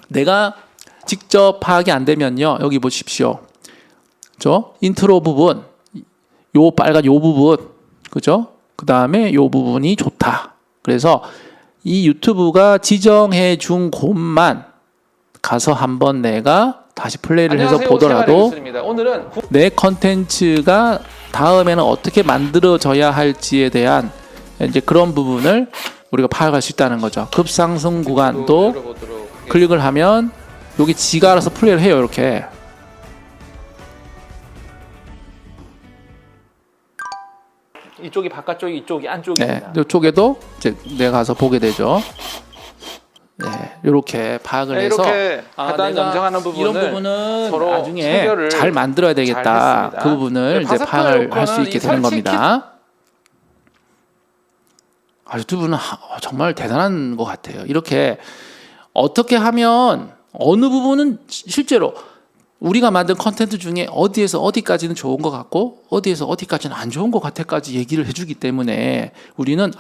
[SPEAKER 1] 내가 직접 파악이 안 되면요. 여기 보십시오. 그죠? 인트로 부분, 요 빨간 요 부분, 그죠? 그 다음에 요 부분이 좋다. 그래서 이 유튜브가 지정해 준 곳만 가서 한번 내가 다시 플레이를 해서 보더라도
[SPEAKER 2] 오늘은
[SPEAKER 1] 내 컨텐츠가 다음에는 어떻게 만들어져야 할지에 대한 이제 그런 부분을 우리가 파악할 수 있다는 거죠. 급상승 구간도 클릭을 하면 여기 지가 알아서 플레이를 해요. 이렇게.
[SPEAKER 2] 이쪽이 바깥쪽이 이쪽이 안쪽입니다.
[SPEAKER 1] 이쪽에도 이제 내가 가서 보게 되죠. 이렇게 파악을 해서
[SPEAKER 2] 이렇게 하단 염증하는 부분을
[SPEAKER 1] 이런 부분은
[SPEAKER 2] 서로
[SPEAKER 1] 나중에
[SPEAKER 2] 체결을
[SPEAKER 1] 잘 만들어야 되겠다. 그 부분을 이제 파악을 할 수 있게 되는 겁니다. 유튜브는 정말 대단한 것 같아요. 이렇게 어떻게 하면 어느 부분은 실제로 우리가 만든 컨텐츠 중에 어디에서 어디까지는 좋은 것 같고 어디에서 어디까지는 안 좋은 것 같아까지 얘기를 해주기 때문에 우리는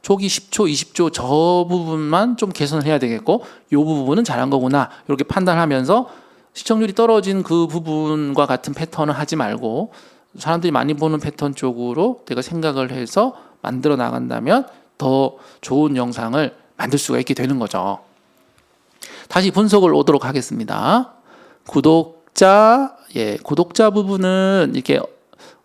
[SPEAKER 1] 초기 10초, 20초 저 부분만 좀 개선을 해야 되겠고 이 부분은 잘한 거구나 이렇게 판단하면서 시청률이 떨어진 그 부분과 같은 패턴을 하지 말고 사람들이 많이 보는 패턴 쪽으로 내가 생각을 해서 만들어 나간다면 더 좋은 영상을 만들 수가 있게 되는 거죠. 다시 분석을 오도록 하겠습니다. 구독자 부분은 이렇게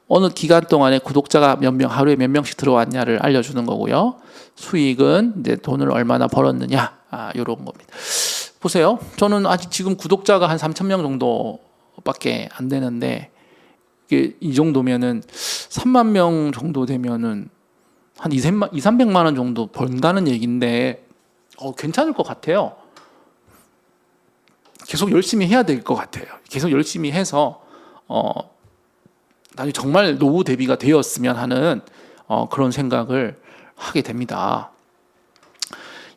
[SPEAKER 1] 어느 기간 동안에 구독자가 몇 명, 하루에 몇 명씩 들어왔냐를 알려주는 거고요. 수익은 이제 돈을 얼마나 벌었느냐, 이런 겁니다. 보세요. 저는 아직 지금 구독자가 한 3,000명 정도밖에 안 되는데, 이 정도면은 3만 명 정도 되면은 한 300만 원 정도 번다는 얘기인데, 괜찮을 것 같아요. 계속 열심히 해야 될 것 같아요. 계속 열심히 해서 나중에 정말 노후 대비가 되었으면 하는 그런 생각을 하게 됩니다.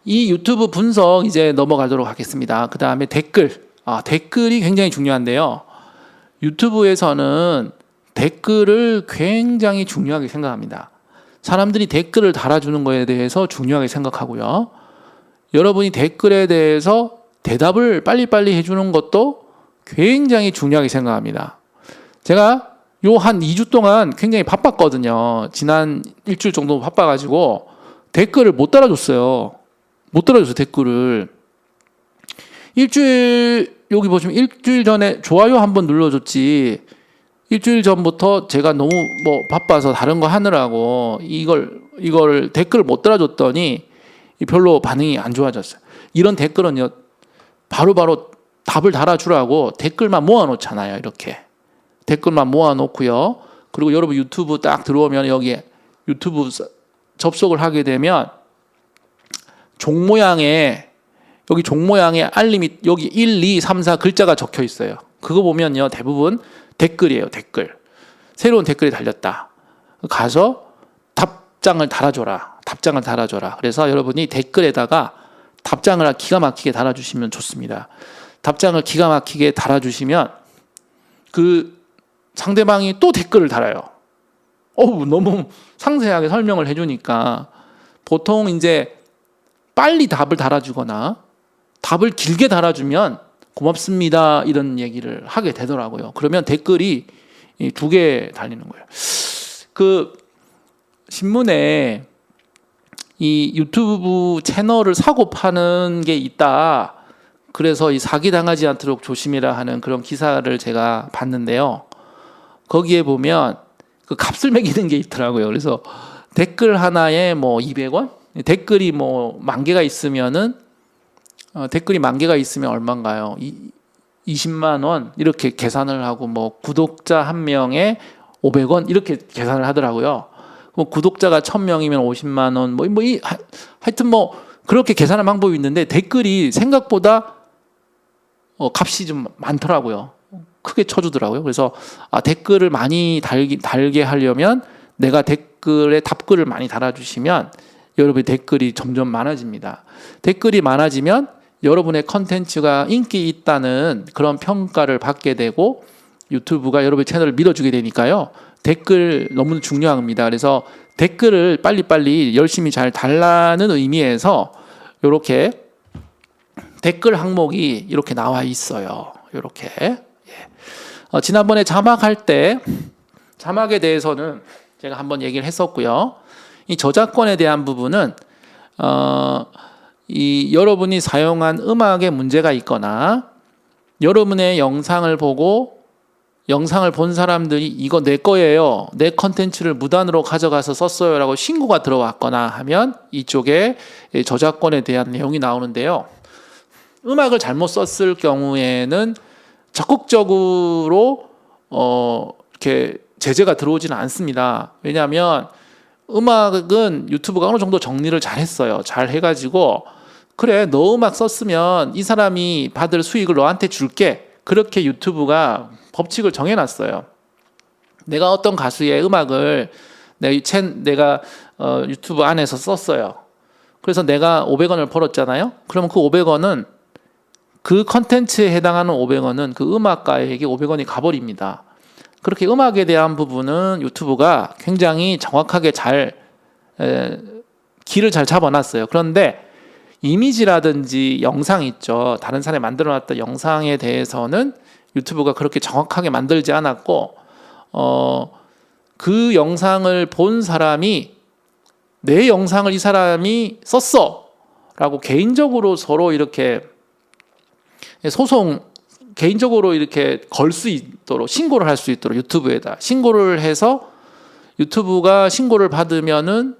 [SPEAKER 1] 이 유튜브 분석 이제 넘어가도록 하겠습니다. 그 다음에 댓글이 굉장히 중요한데요. 유튜브에서는 댓글을 굉장히 중요하게 생각합니다. 사람들이 댓글을 달아주는 거에 대해서 중요하게 생각하고요. 여러분이 댓글에 대해서 대답을 빨리빨리 해주는 것도 굉장히 중요하게 생각합니다. 제가 한 2주 동안 굉장히 바빴거든요. 지난 일주일 정도 바빠가지고 댓글을 못 달아줬어요. 댓글을. 여기 보시면 일주일 전에 좋아요 한번 눌러줬지. 일주일 전부터 제가 너무 바빠서 다른 거 하느라고 이걸 댓글을 못 달아줬더니 별로 반응이 안 좋아졌어요. 이런 댓글은요, 바로바로 답을 달아주라고 댓글만 모아놓잖아요. 이렇게 댓글만 모아놓고요. 그리고 여러분 유튜브 딱 들어오면 여기 유튜브 접속을 하게 되면 종 모양에 알림이 여기 1, 2, 3, 4 글자가 적혀 있어요. 그거 보면요, 대부분 댓글이에요. 댓글. 새로운 댓글이 달렸다. 가서 답장을 달아줘라. 그래서 여러분이 댓글에다가 답장을 기가 막히게 달아주시면 좋습니다. 답장을 기가 막히게 달아주시면 그 상대방이 또 댓글을 달아요. 너무 상세하게 설명을 해주니까 보통 이제 빨리 답을 달아주거나 답을 길게 달아주면 고맙습니다 이런 얘기를 하게 되더라고요. 그러면 댓글이 2개 달리는 거예요. 그 신문에 이 유튜브 채널을 사고 파는 게 있다. 그래서 이 사기 당하지 않도록 조심해라 하는 그런 기사를 제가 봤는데요. 거기에 보면 그 값을 매기는 게 있더라고요. 그래서 댓글 하나에 200원? 댓글이 10,000개가 있으면은 댓글이 10,000개가 있으면 얼마인가요? 20만 원 이렇게 계산을 하고 구독자 1명에 500원 이렇게 계산을 하더라고요. 구독자가 1,000명이면 50만 원 하여튼 그렇게 계산하는 방법이 있는데 댓글이 생각보다 값이 좀 많더라고요. 크게 쳐주더라고요. 그래서 댓글을 많이 달게 하려면 내가 댓글에 답글을 많이 달아주시면 여러분의 댓글이 점점 많아집니다. 댓글이 많아지면 여러분의 컨텐츠가 인기 있다는 그런 평가를 받게 되고 유튜브가 여러분의 채널을 밀어주게 되니까요. 댓글 너무 중요합니다. 그래서 댓글을 빨리빨리 열심히 잘 달라는 의미에서 이렇게 댓글 항목이 이렇게 나와 있어요. 이렇게. 지난번에 자막할 때 자막에 대해서는 제가 한번 얘기를 했었고요. 이 저작권에 대한 부분은 여러분이 사용한 음악에 문제가 있거나 여러분의 영상을 본 사람들이 이거 내 거예요, 내 컨텐츠를 무단으로 가져가서 썼어요 라고 신고가 들어왔거나 하면 이쪽에 저작권에 대한 내용이 나오는데요. 음악을 잘못 썼을 경우에는 적극적으로 이렇게 제재가 들어오지는 않습니다. 왜냐하면 음악은 유튜브가 어느 정도 정리를 잘 했어요. 잘 해가지고 그래, 너 음악 썼으면 이 사람이 받을 수익을 너한테 줄게. 그렇게 유튜브가 법칙을 정해놨어요. 내가 어떤 가수의 음악을 내가 유튜브 안에서 썼어요. 그래서 내가 500원을 벌었잖아요. 그러면 그 500원은 그 컨텐츠에 해당하는 500원은 그 음악가에게 500원이 가버립니다. 그렇게 음악에 대한 부분은 유튜브가 굉장히 정확하게 길을 잘 잡아놨어요. 그런데 이미지라든지 영상 있죠. 다른 사람이 만들어놨던 영상에 대해서는 유튜브가 그렇게 정확하게 만들지 않았고 그 영상을 본 사람이 내 영상을 이 사람이 썼어 라고 개인적으로 서로 이렇게 개인적으로 이렇게 걸 수 있도록 신고를 할 수 있도록 유튜브에다 신고를 해서 유튜브가 신고를 받으면은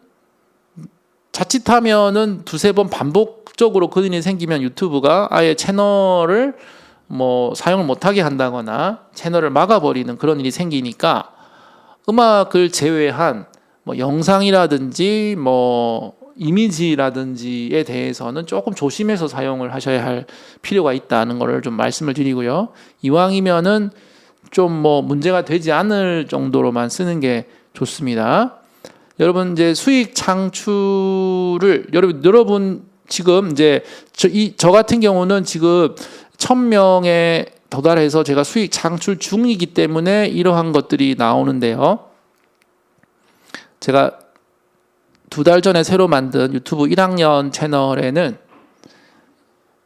[SPEAKER 1] 자칫하면은 두세 번 반복적으로 그런 일이 생기면 유튜브가 아예 채널을 사용을 못하게 한다거나 채널을 막아버리는 그런 일이 생기니까 음악을 제외한 영상이라든지 이미지라든지에 대해서는 조금 조심해서 사용을 하셔야 할 필요가 있다는 것을 좀 말씀을 드리고요. 이왕이면은 좀 문제가 되지 않을 정도로만 쓰는 게 좋습니다. 여러분 이제 수익 창출을 여러분 지금 이제 저 같은 경우는 지금 1000명에 도달해서 제가 수익 창출 중이기 때문에 이러한 것들이 나오는데요. 제가 2달 전에 새로 만든 유튜브 1학년 채널에는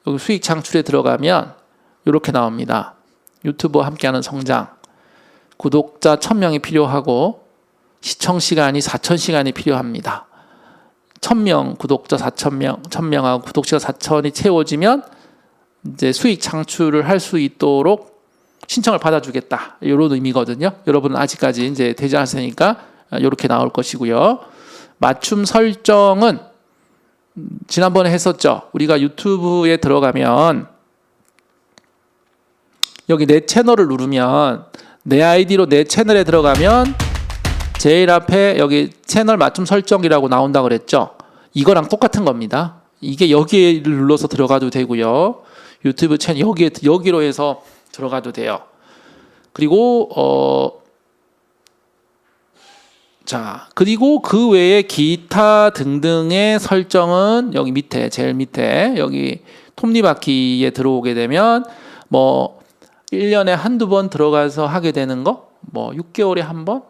[SPEAKER 1] 여기 수익 창출에 들어가면 이렇게 나옵니다. 유튜브와 함께하는 성장, 구독자 1000명이 필요하고 시청 시간이 4000시간이 필요합니다. 1000명 구독자 1000명하고 구독자 4000이 채워지면 이제 수익 창출을 할 수 있도록 신청을 받아주겠다. 이런 의미거든요. 여러분은 아직까지 이제 되지 않았으니까 이렇게 나올 것이고요. 맞춤 설정은 지난번에 했었죠. 우리가 유튜브에 들어가면 여기 내 채널을 누르면 내 아이디로 내 채널에 들어가면 제일 앞에 여기 채널 맞춤 설정이라고 나온다고 그랬죠. 이거랑 똑같은 겁니다. 이게 여기에 눌러서 들어가도 되고요. 유튜브 채널 여기로 해서 들어가도 돼요. 그리고 그리고 그 외에 기타 등등의 설정은 여기 밑에 제일 밑에 여기 톱니바퀴에 들어오게 되면 1년에 한두 번 들어가서 하게 되는 거 6개월에 한 번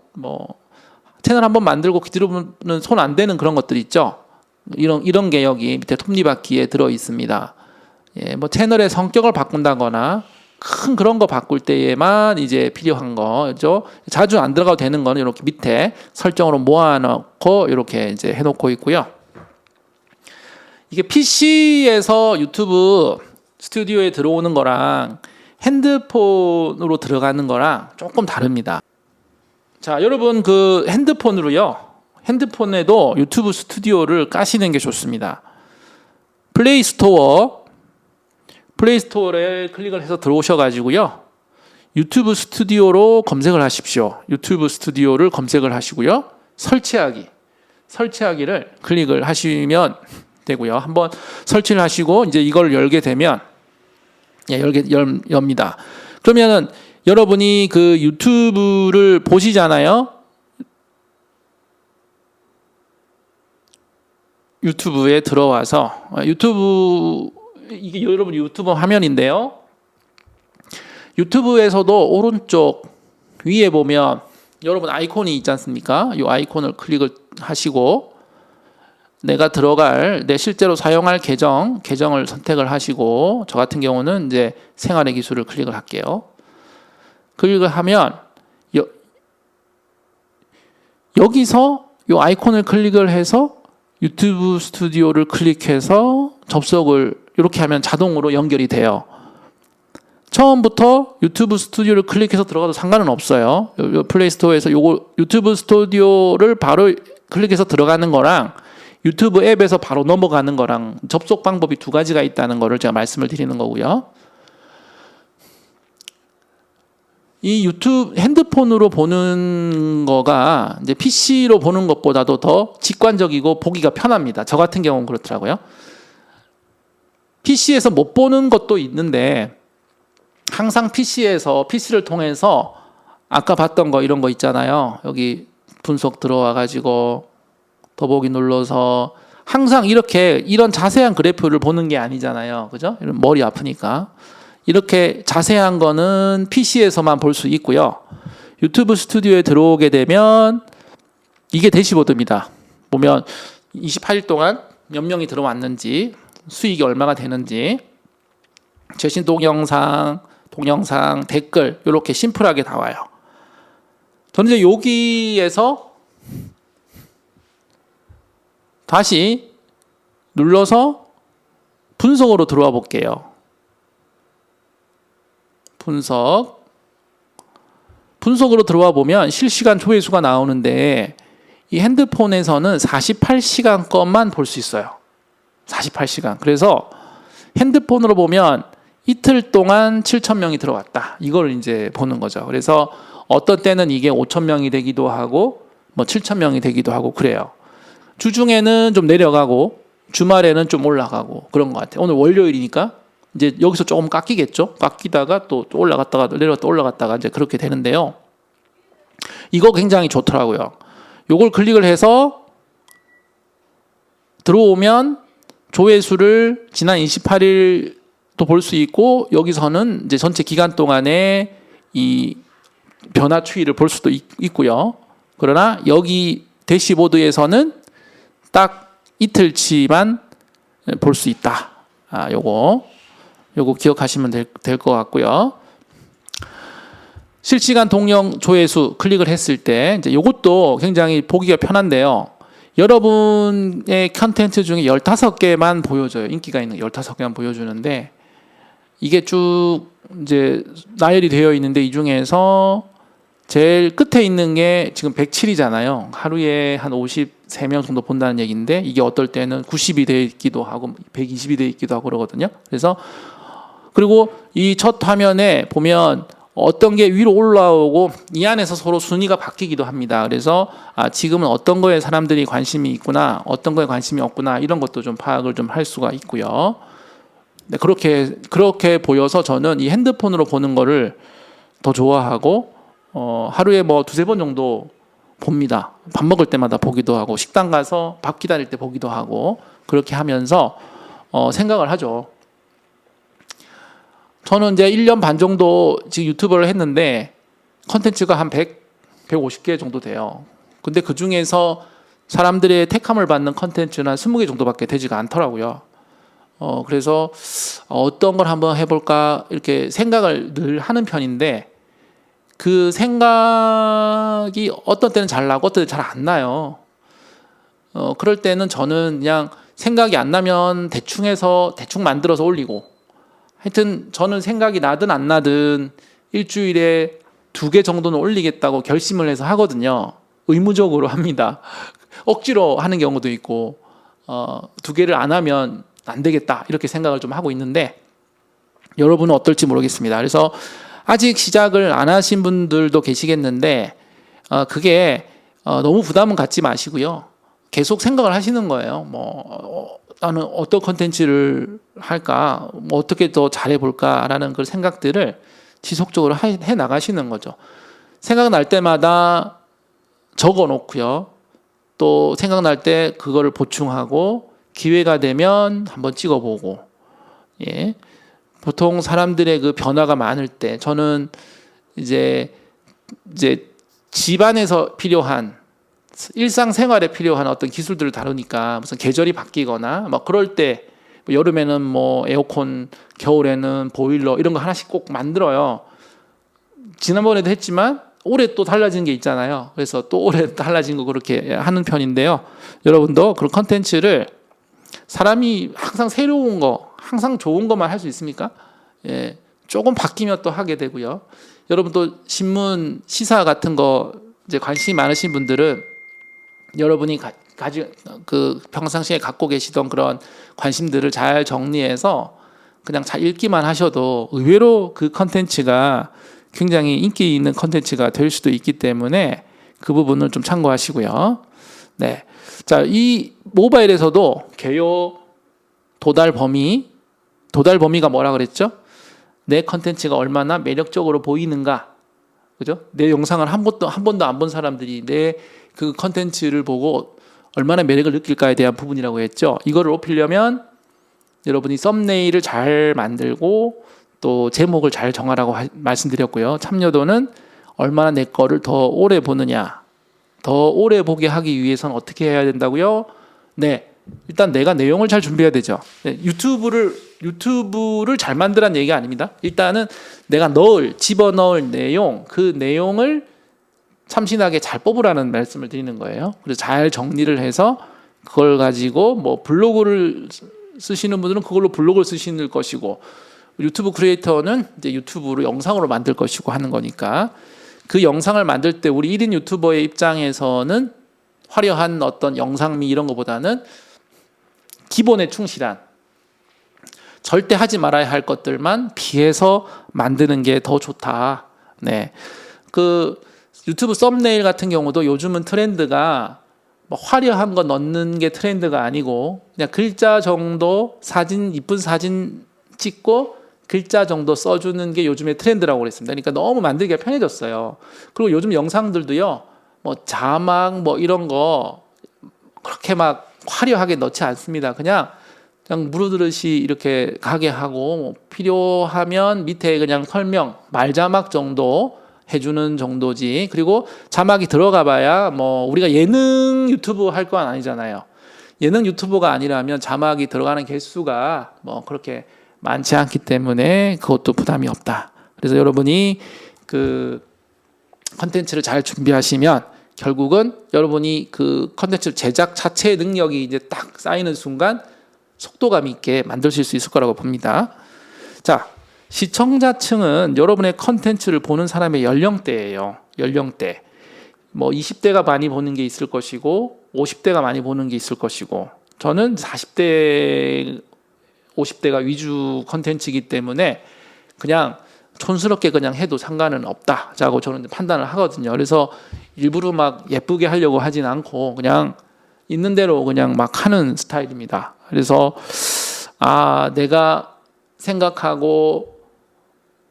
[SPEAKER 1] 채널 한번 만들고 그 뒤로는 손 안 대는 그런 것들 있죠. 이런 게 여기 밑에 톱니바퀴에 들어 있습니다. 예, 채널의 성격을 바꾼다거나 큰 그런 거 바꿀 때에만 이제 필요한 거죠. 자주 안 들어가도 되는 거는 이렇게 밑에 설정으로 모아놓고 이렇게 이제 해놓고 있고요. 이게 PC에서 유튜브 스튜디오에 들어오는 거랑 핸드폰으로 들어가는 거랑 조금 다릅니다. 자, 여러분 그 핸드폰에도 유튜브 스튜디오를 까시는 게 좋습니다. 플레이스토어에 클릭을 해서 들어오셔가지고요. 유튜브 스튜디오로 검색을 하십시오. 유튜브 스튜디오를 검색을 하시고요. 설치하기를 클릭을 하시면 되고요. 한번 설치를 하시고 이제 이걸 열게 되면 엽니다. 그러면은 여러분이 그 유튜브를 보시잖아요. 유튜브에 들어와서 이게 여러분 유튜브 화면인데요. 유튜브에서도 오른쪽 위에 보면 여러분 아이콘이 있지 않습니까? 이 아이콘을 클릭을 하시고 내가 들어갈 내 실제로 사용할 계정을 선택을 하시고 저 같은 경우는 이제 생활의 기술을 클릭을 할게요. 클릭을 하면 여기서 이 아이콘을 클릭을 해서 유튜브 스튜디오를 클릭해서 접속을 이렇게 하면 자동으로 연결이 돼요. 처음부터 유튜브 스튜디오를 클릭해서 들어가도 상관은 없어요. 플레이스토어에서 유튜브 스튜디오를 바로 클릭해서 들어가는 거랑 유튜브 앱에서 바로 넘어가는 거랑 접속 방법이 두 가지가 있다는 거를 제가 말씀을 드리는 거고요. 이 유튜브 핸드폰으로 보는 거가 이제 PC로 보는 것보다도 더 직관적이고 보기가 편합니다. 저 같은 경우는 그렇더라고요. PC에서 못 보는 것도 있는데 항상 PC를 통해서 아까 봤던 거 이런 거 있잖아요. 여기 분석 들어와 가지고 더보기 눌러서 항상 이런 자세한 그래프를 보는 게 아니잖아요. 그죠? 이런 머리 아프니까. 이렇게 자세한 거는 PC에서만 볼 수 있고요. 유튜브 스튜디오에 들어오게 되면 이게 대시보드입니다. 보면 28일 동안 몇 명이 들어왔는지, 수익이 얼마가 되는지, 최신 동영상, 댓글 이렇게 심플하게 나와요. 저는 이제 여기에서 다시 눌러서 분석으로 들어와 볼게요. 분석으로 들어와 보면 실시간 조회수가 나오는데 이 핸드폰에서는 48시간 것만 볼 수 있어요. 48시간. 그래서 핸드폰으로 보면 이틀 동안 7,000명이 들어왔다. 이걸 이제 보는 거죠. 그래서 어떤 때는 이게 5,000명이 되기도 하고 뭐 7,000명이 되기도 하고 그래요. 주중에는 좀 내려가고 주말에는 좀 올라가고 그런 것 같아요. 오늘 월요일이니까 이제 여기서 조금 깎이겠죠. 깎이다가 또 올라갔다가 내려갔다 올라갔다가 이제 그렇게 되는데요. 이거 굉장히 좋더라고요. 요걸 클릭을 해서 들어오면 조회수를 지난 28일도 볼 수 있고 여기서는 이제 전체 기간 동안에 이 변화 추이를 볼 수도 있고요. 그러나 여기 대시보드에서는 딱 이틀치만 볼 수 있다. 요거 기억하시면 될 것 같고요. 실시간 동영 조회수 클릭을 했을 때 이제 요것도 굉장히 보기가 편한데요. 여러분의 컨텐츠 중에 15개만 보여줘요. 인기가 있는 15개만 보여주는데 이게 쭉 이제 나열이 되어 있는데 이 중에서 제일 끝에 있는 게 지금 107이잖아요. 하루에 한 53명 정도 본다는 얘기인데 이게 어떨 때는 90이 돼 있기도 하고 120이 돼 있기도 하고 그러거든요. 그래서 그리고 이 첫 화면에 보면 어떤 게 위로 올라오고 이 안에서 서로 순위가 바뀌기도 합니다. 그래서 지금은 어떤 거에 사람들이 관심이 있구나, 어떤 거에 관심이 없구나 이런 것도 좀 파악을 좀 할 수가 있고요. 네, 그렇게 보여서 저는 이 핸드폰으로 보는 거를 더 좋아하고 하루에 뭐 2-3번 정도 봅니다. 밥 먹을 때마다 보기도 하고 식당 가서 밥 기다릴 때 보기도 하고 그렇게 하면서 생각을 하죠. 저는 이제 1년 반 정도 지금 유튜브를 했는데 컨텐츠가 한 150개 정도 돼요. 근데 그 중에서 사람들의 택함을 받는 컨텐츠는 한 20개 정도밖에 되지가 않더라고요. 그래서 어떤 걸 한번 해볼까 이렇게 생각을 늘 하는 편인데 그 생각이 어떤 때는 잘 나고 어떤 때는 잘 안 나요. 그럴 때는 저는 그냥 생각이 안 나면 대충 해서 대충 만들어서 올리고 하여튼 저는 생각이 나든 안 나든 일주일에 2개 정도는 올리겠다고 결심을 해서 하거든요. 의무적으로 합니다. 억지로 하는 경우도 있고 2개를 안 하면 안 되겠다 이렇게 생각을 좀 하고 있는데 여러분은 어떨지 모르겠습니다. 그래서 아직 시작을 안 하신 분들도 계시겠는데 그게 너무 부담은 갖지 마시고요. 계속 생각을 하시는 거예요. 나는 어떤 컨텐츠를 할까, 어떻게 더 잘해볼까라는 그 생각들을 지속적으로 해 나가시는 거죠. 생각날 때마다 적어 놓고요. 또 생각날 때 그거를 보충하고 기회가 되면 한번 찍어보고. 예. 보통 사람들의 그 변화가 많을 때 저는 이제 집안에서 필요한 일상생활에 필요한 어떤 기술들을 다루니까 무슨 계절이 바뀌거나 막 그럴 때 여름에는 뭐 에어컨, 겨울에는 보일러 이런 거 하나씩 꼭 만들어요. 지난번에도 했지만 올해 또 달라진 게 있잖아요. 그래서 또 올해 달라진 거 그렇게 하는 편인데요. 여러분도 그런 컨텐츠를 사람이 항상 새로운 거, 항상 좋은 것만 할 수 있습니까? 예, 조금 바뀌면 또 하게 되고요. 여러분도 신문, 시사 같은 거 이제 관심이 많으신 분들은 여러분이 평상시에 갖고 계시던 그런 관심들을 잘 정리해서 그냥 잘 읽기만 하셔도 의외로 그 컨텐츠가 굉장히 인기 있는 컨텐츠가 될 수도 있기 때문에 그 부분을 좀 참고하시고요. 네. 자, 이 모바일에서도 개요 도달 범위가 뭐라 그랬죠? 내 컨텐츠가 얼마나 매력적으로 보이는가. 그죠? 내 영상을 한 번도 안 본 사람들이 내 그 컨텐츠를 보고 얼마나 매력을 느낄까에 대한 부분이라고 했죠. 이거를 높이려면 여러분이 썸네일을 잘 만들고 또 제목을 잘 정하라고 말씀드렸고요. 참여도는 얼마나 내 거를 더 오래 보느냐, 더 오래 보게 하기 위해서는 어떻게 해야 된다고요? 네, 일단 내가 내용을 잘 준비해야 되죠. 네, 유튜브를 잘 만들라는 얘기가 아닙니다. 일단은 내가 집어넣을 내용, 그 내용을 참신하게 잘 뽑으라는 말씀을 드리는 거예요. 그래서 잘 정리를 해서 그걸 가지고 뭐 블로그를 쓰시는 분들은 그걸로 블로그를 쓰시는 것이고, 유튜브 크리에이터는 이제 유튜브로 영상으로 만들 것이고 하는 거니까, 그 영상을 만들 때 우리 1인 유튜버의 입장에서는 화려한 어떤 영상미 이런 것보다는 기본에 충실한, 절대 하지 말아야 할 것들만 피해서 만드는 게 더 좋다. 네, 그 유튜브 썸네일 같은 경우도 요즘은 트렌드가 뭐 화려한 거 넣는 게 트렌드가 아니고 그냥 글자 정도 이쁜 사진 찍고 글자 정도 써주는 게 요즘의 트렌드라고 그랬습니다. 그러니까 너무 만들기가 편해졌어요. 그리고 요즘 영상들도요, 뭐 자막 뭐 이런 거 그렇게 막 화려하게 넣지 않습니다. 그냥 물어들듯이 이렇게 가게 하고, 뭐 필요하면 밑에 그냥 설명, 말자막 정도 해주는 정도지. 그리고 자막이 들어가 봐야 뭐 우리가 예능 유튜브 할 건 아니잖아요. 예능 유튜버가 아니라면 자막이 들어가는 개수가 뭐 그렇게 많지 않기 때문에 그것도 부담이 없다. 그래서 여러분이 그 컨텐츠를 잘 준비하시면 결국은 여러분이 그 컨텐츠 제작 자체의 능력이 이제 딱 쌓이는 순간 속도감 있게 만드실 수 있을 거라고 봅니다. 자, 시청자층은 여러분의 컨텐츠를 보는 사람의 연령대예요. 연령대. 뭐 20대가 많이 보는 게 있을 것이고 50대가 많이 보는 게 있을 것이고, 저는 40대 50대가 위주 컨텐츠이기 때문에 그냥 촌스럽게 그냥 해도 상관은 없다라고 저는 판단을 하거든요. 그래서 일부러 막 예쁘게 하려고 하진 않고 그냥 있는 대로 그냥 막 하는 스타일입니다. 그래서 내가 생각하고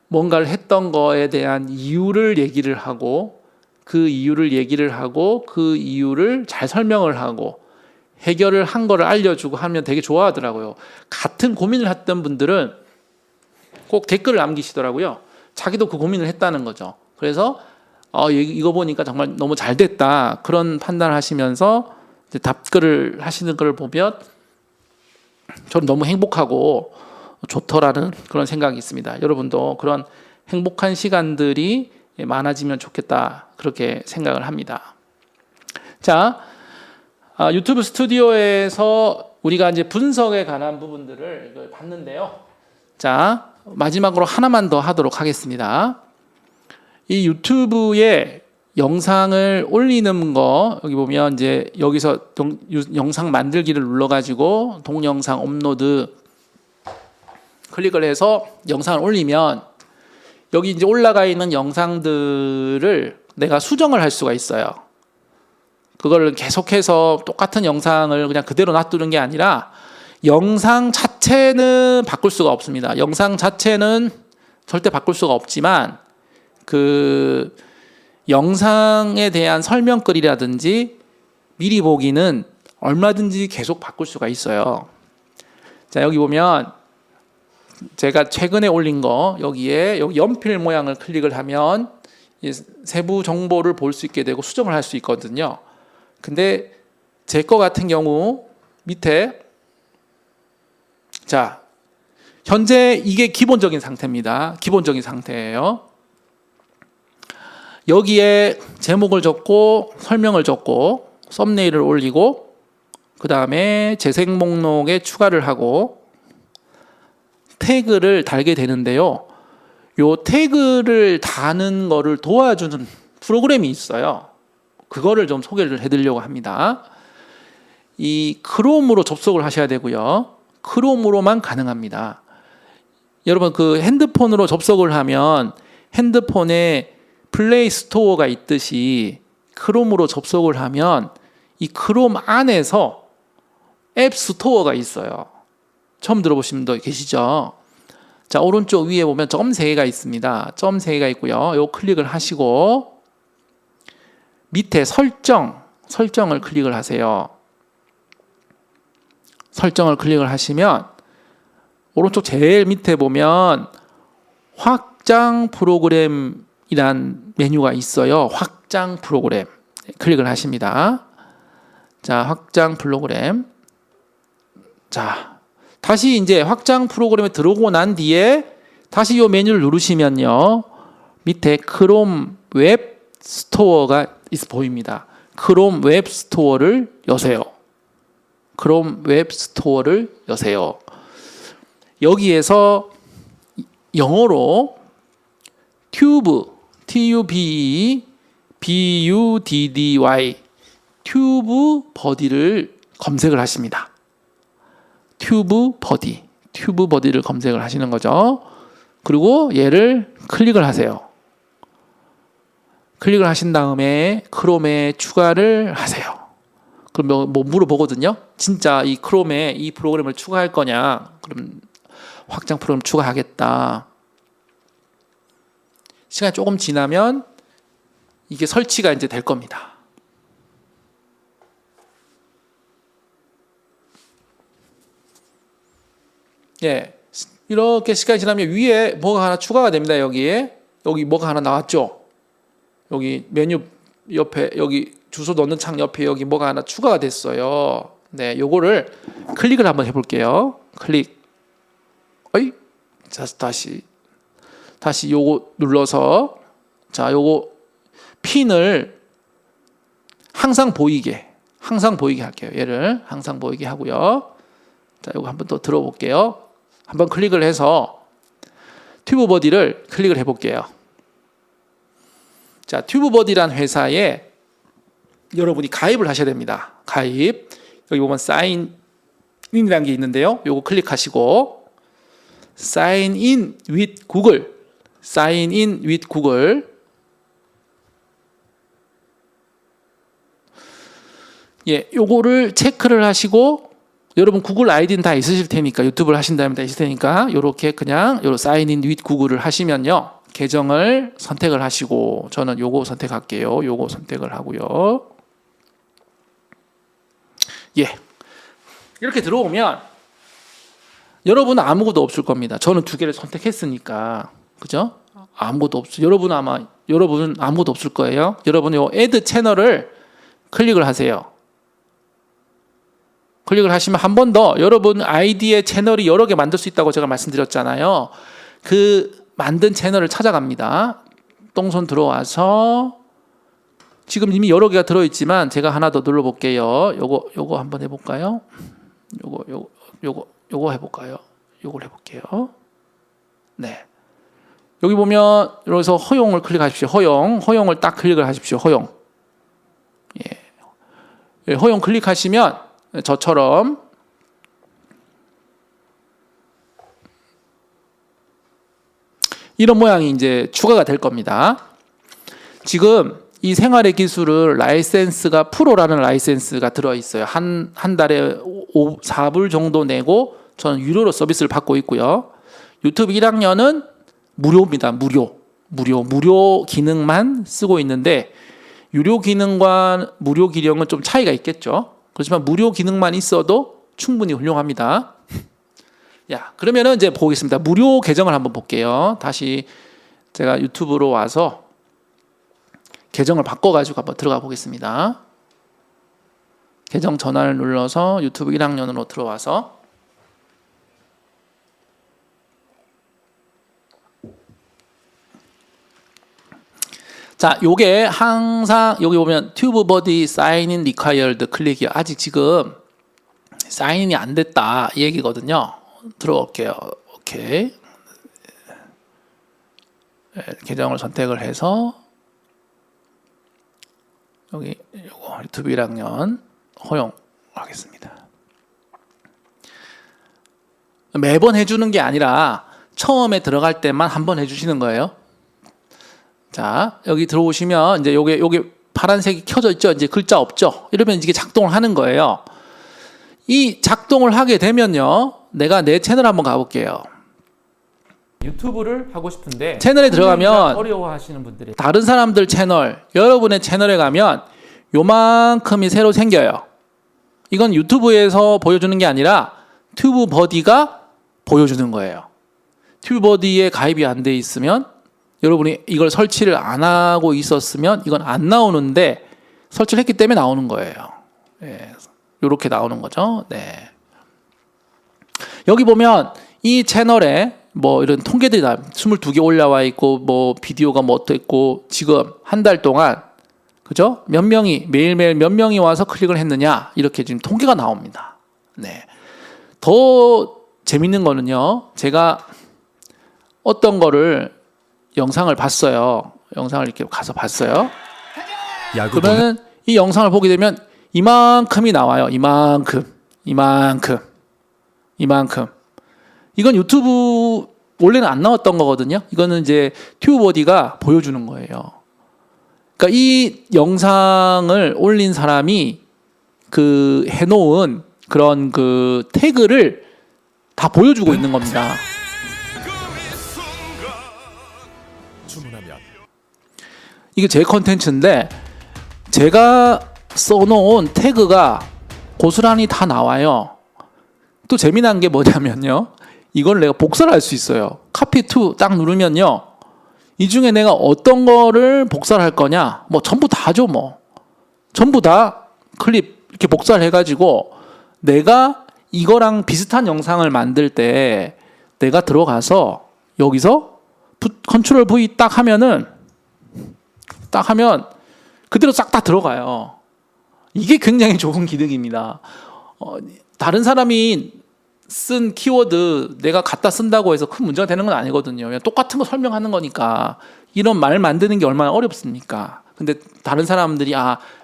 [SPEAKER 1] 뭔가를 했던 거에 대한 이유를 얘기를 하고, 그 이유를 얘기를 하고 그 이유를 잘 설명을 하고 해결을 한 거를 알려주고 하면 되게 좋아하더라고요. 같은 고민을 했던 분들은 꼭 댓글을 남기시더라고요. 자기도 그 고민을 했다는 거죠. 그래서 이거 보니까 정말 너무 잘 됐다, 그런 판단을 하시면서 이제 답글을 하시는 걸 보면 저는 너무 행복하고 좋더라는 그런 생각이 있습니다. 여러분도 그런 행복한 시간들이 많아지면 좋겠다, 그렇게 생각을 합니다. 자, 유튜브 스튜디오에서 우리가 이제 분석에 관한 부분들을 봤는데요. 자, 마지막으로 하나만 더 하도록 하겠습니다. 이 유튜브에 영상을 올리는 거, 여기 보면 이제 여기서 영상 만들기를 눌러가지고 동영상 업로드 클릭을 해서 영상을 올리면 여기 이제 올라가 있는 영상들을 내가 수정을 할 수가 있어요. 그걸 계속해서 똑같은 영상을 그냥 그대로 놔두는 게 아니라 영상 자체는 바꿀 수가 없습니다. 영상 자체는 절대 바꿀 수가 없지만 그 영상에 대한 설명글이라든지 미리 보기는 얼마든지 계속 바꿀 수가 있어요. 자, 여기 보면 제가 최근에 올린 거, 여기에 여기 연필 모양을 클릭을 하면 세부 정보를 볼 수 있게 되고 수정을 할 수 있거든요. 근데 제 거 같은 경우 밑에, 자, 현재 이게 기본적인 상태입니다. 기본적인 상태예요. 여기에 제목을 적고 설명을 적고 썸네일을 올리고 그 다음에 재생 목록에 추가를 하고 태그를 달게 되는데요. 요 태그를 다는 거를 도와주는 프로그램이 있어요. 그거를 좀 소개를 해드리려고 합니다. 이 크롬으로 접속을 하셔야 되고요. 크롬으로만 가능합니다. 여러분 그 핸드폰으로 접속을 하면 핸드폰에 플레이 스토어가 있듯이 크롬으로 접속을 하면 이 크롬 안에서 앱 스토어가 있어요. 처음 들어보신 분도 계시죠? 자, 오른쪽 위에 보면 점 3개가 있습니다. 점 3개가 있고요. 요 클릭을 하시고 밑에 설정을 클릭을 하세요. 설정을 클릭을 하시면 오른쪽 제일 밑에 보면 확장 프로그램이란 메뉴가 있어요. 확장 프로그램 클릭을 하십니다. 자, 확장 프로그램. 자, 다시 이제 확장 프로그램에 들어오고 난 뒤에 다시 이 메뉴를 누르시면요. 밑에 크롬 웹 스토어가 보입니다. 크롬 웹 스토어를 여세요. 크롬 웹 스토어를 여세요. 여기에서 영어로 튜브, T-U-B-E, B-U-D-D-Y, 튜브 버디를 검색을 하십니다. 튜브 버디를 검색을 하시는 거죠. 그리고 얘를 클릭을 하세요. 클릭을 하신 다음에 크롬에 추가를 하세요. 그럼 뭐 물어보거든요. 진짜 이 크롬에 이 프로그램을 추가할 거냐? 그럼 확장 프로그램 추가하겠다. 시간이 조금 지나면 이게 설치가 이제 될 겁니다. 예, 이렇게 시간이 지나면 위에 뭐가 하나 추가가 됩니다. 여기 뭐가 하나 나왔죠. 여기 메뉴 옆에 여기 주소 넣는 창 옆에 여기 뭐가 하나 추가가 됐어요. 네, 요거를 클릭을 한번 해볼게요. 클릭. 어이? 자, 다시 요거 눌러서 자, 요거 핀을 항상 보이게 할게요. 얘를 항상 보이게 하고요. 자, 요거 한번 또 들어볼게요. 한번 클릭을 해서 튜브버디를 클릭을 해볼게요. 자, 튜브버디란 회사에 여러분이 가입을 하셔야 됩니다. 가입. 여기 보면 사인인이라는 게 있는데요. 요거 클릭하시고 Sign in with Google. Sign in with Google. 예, 요거를 체크를 하시고 여러분 구글 아이디는 다 있으실 테니까 유튜브를 하신다면 다 있을 테니까 요렇게 그냥 요 Sign in with Google을 하시면요. 계정을 선택을 하시고 저는 요거 선택할게요. 요거 선택을 하고요. 예. 이렇게 들어오면 여러분은 아무것도 없을 겁니다. 저는 두 개를 선택했으니까. 그죠? 아무것도 없어요. 여러분은 아무것도 없을 거예요. 여러분 요 애드 채널을 클릭을 하세요. 클릭을 하시면 한 번 더 여러분 아이디의 채널이 여러 개 만들 수 있다고 제가 말씀드렸잖아요. 그 만든 채널을 찾아갑니다. 똥손 들어와서 지금 이미 여러 개가 들어있지만 제가 하나 더 눌러볼게요. 요거 한번 해볼까요? 요거 해볼까요? 요걸 해볼게요. 네. 여기 보면 여기서 허용을 클릭하십시오. 허용을 딱 클릭을 하십시오. 허용. 예, 허용 클릭하시면 저처럼 이런 모양이 이제 추가가 될 겁니다. 지금 이 생활의 기술을 라이센스가 프로라는 라이센스가 들어있어요. 한 달에 4불 정도 내고 저는 유료로 서비스를 받고 있고요. 유튜브 1학년은 무료입니다. 무료 기능만 쓰고 있는데 유료 기능과 무료 기능은 좀 차이가 있겠죠. 그렇지만 무료 기능만 있어도 충분히 훌륭합니다. 야, 그러면은 이제 보겠습니다. 무료 계정을 한번 볼게요. 다시 제가 유튜브로 와서 계정을 바꿔가지고 한번 들어가 보겠습니다. 계정 전환을 눌러서 유튜브 1학년으로 들어와서 자, 요게 항상 여기 보면 튜브버디 사인 인 리콰이어드 클릭이요. 아직 지금 사인인이 안 됐다 이 얘기거든요. 들어올게요. 오케이. 네, 계정을 선택을 해서 여기 요거 유튜브 1학년 허용하겠습니다. 매번 해주는 게 아니라 처음에 들어갈 때만 한 번 해주시는 거예요. 자, 여기 들어오시면 이제 요게 파란색이 켜져 있죠. 이제 글자 없죠. 이러면 이게 작동을 하는 거예요. 이 작동을 하게 되면요, 내가 내 채널 한번 가볼게요.
[SPEAKER 3] 유튜브를 하고 싶은데
[SPEAKER 1] 채널에 들어가면
[SPEAKER 3] 어려워하시는 분들이
[SPEAKER 1] 다른 사람들 채널, 여러분의 채널에 가면 요만큼이 새로 생겨요. 이건 유튜브에서 보여주는 게 아니라 튜브버디가 보여주는 거예요. 튜브버디에 가입이 안 돼 있으면 여러분이 이걸 설치를 안 하고 있었으면 이건 안 나오는데 설치를 했기 때문에 나오는 거예요. 예, 이렇게 나오는 거죠. 네. 여기 보면 이 채널에 뭐 이런 통계들이 다 22개 올라와 있고 뭐 비디오가 뭐 어땠고 지금 한 달 동안 그죠? 몇 명이 매일매일 몇 명이 와서 클릭을 했느냐 이렇게 지금 통계가 나옵니다. 네. 더 재밌는 거는요. 제가 어떤 거를 영상을 봤어요. 영상을 이렇게 가서 봤어요. 그러면 이 영상을 보게 되면 이만큼이 나와요. 이만큼. 이건 유튜브 원래는 안 나왔던 거거든요. 이거는 이제 튜브버디가 보여주는 거예요. 그러니까 이 영상을 올린 사람이 그 해놓은 그런 그 태그를 다 보여주고 있는 겁니다. 이게 제 컨텐츠인데 제가 써놓은 태그가 고스란히 다 나와요. 또 재미난 게 뭐냐면요. 이걸 내가 복사를 할 수 있어요. 카피 투 딱 누르면요. 이 중에 내가 어떤 거를 복사를 할 거냐. 뭐 전부 다죠 뭐. 전부 다 클립 이렇게 복사를 해가지고 내가 이거랑 비슷한 영상을 만들 때 내가 들어가서 여기서 컨트롤 V 딱 하면 그대로 싹 다 들어가요. 이게 굉장히 좋은 기능입니다. 다른 사람이 쓴 키워드 내가 갖다 쓴다고 해서 큰 문제가 되는 건 아니거든요. 그냥 똑같은 거 설명하는 거니까. 이런 말 만드는 게 얼마나 어렵습니까? 근데 다른 사람들이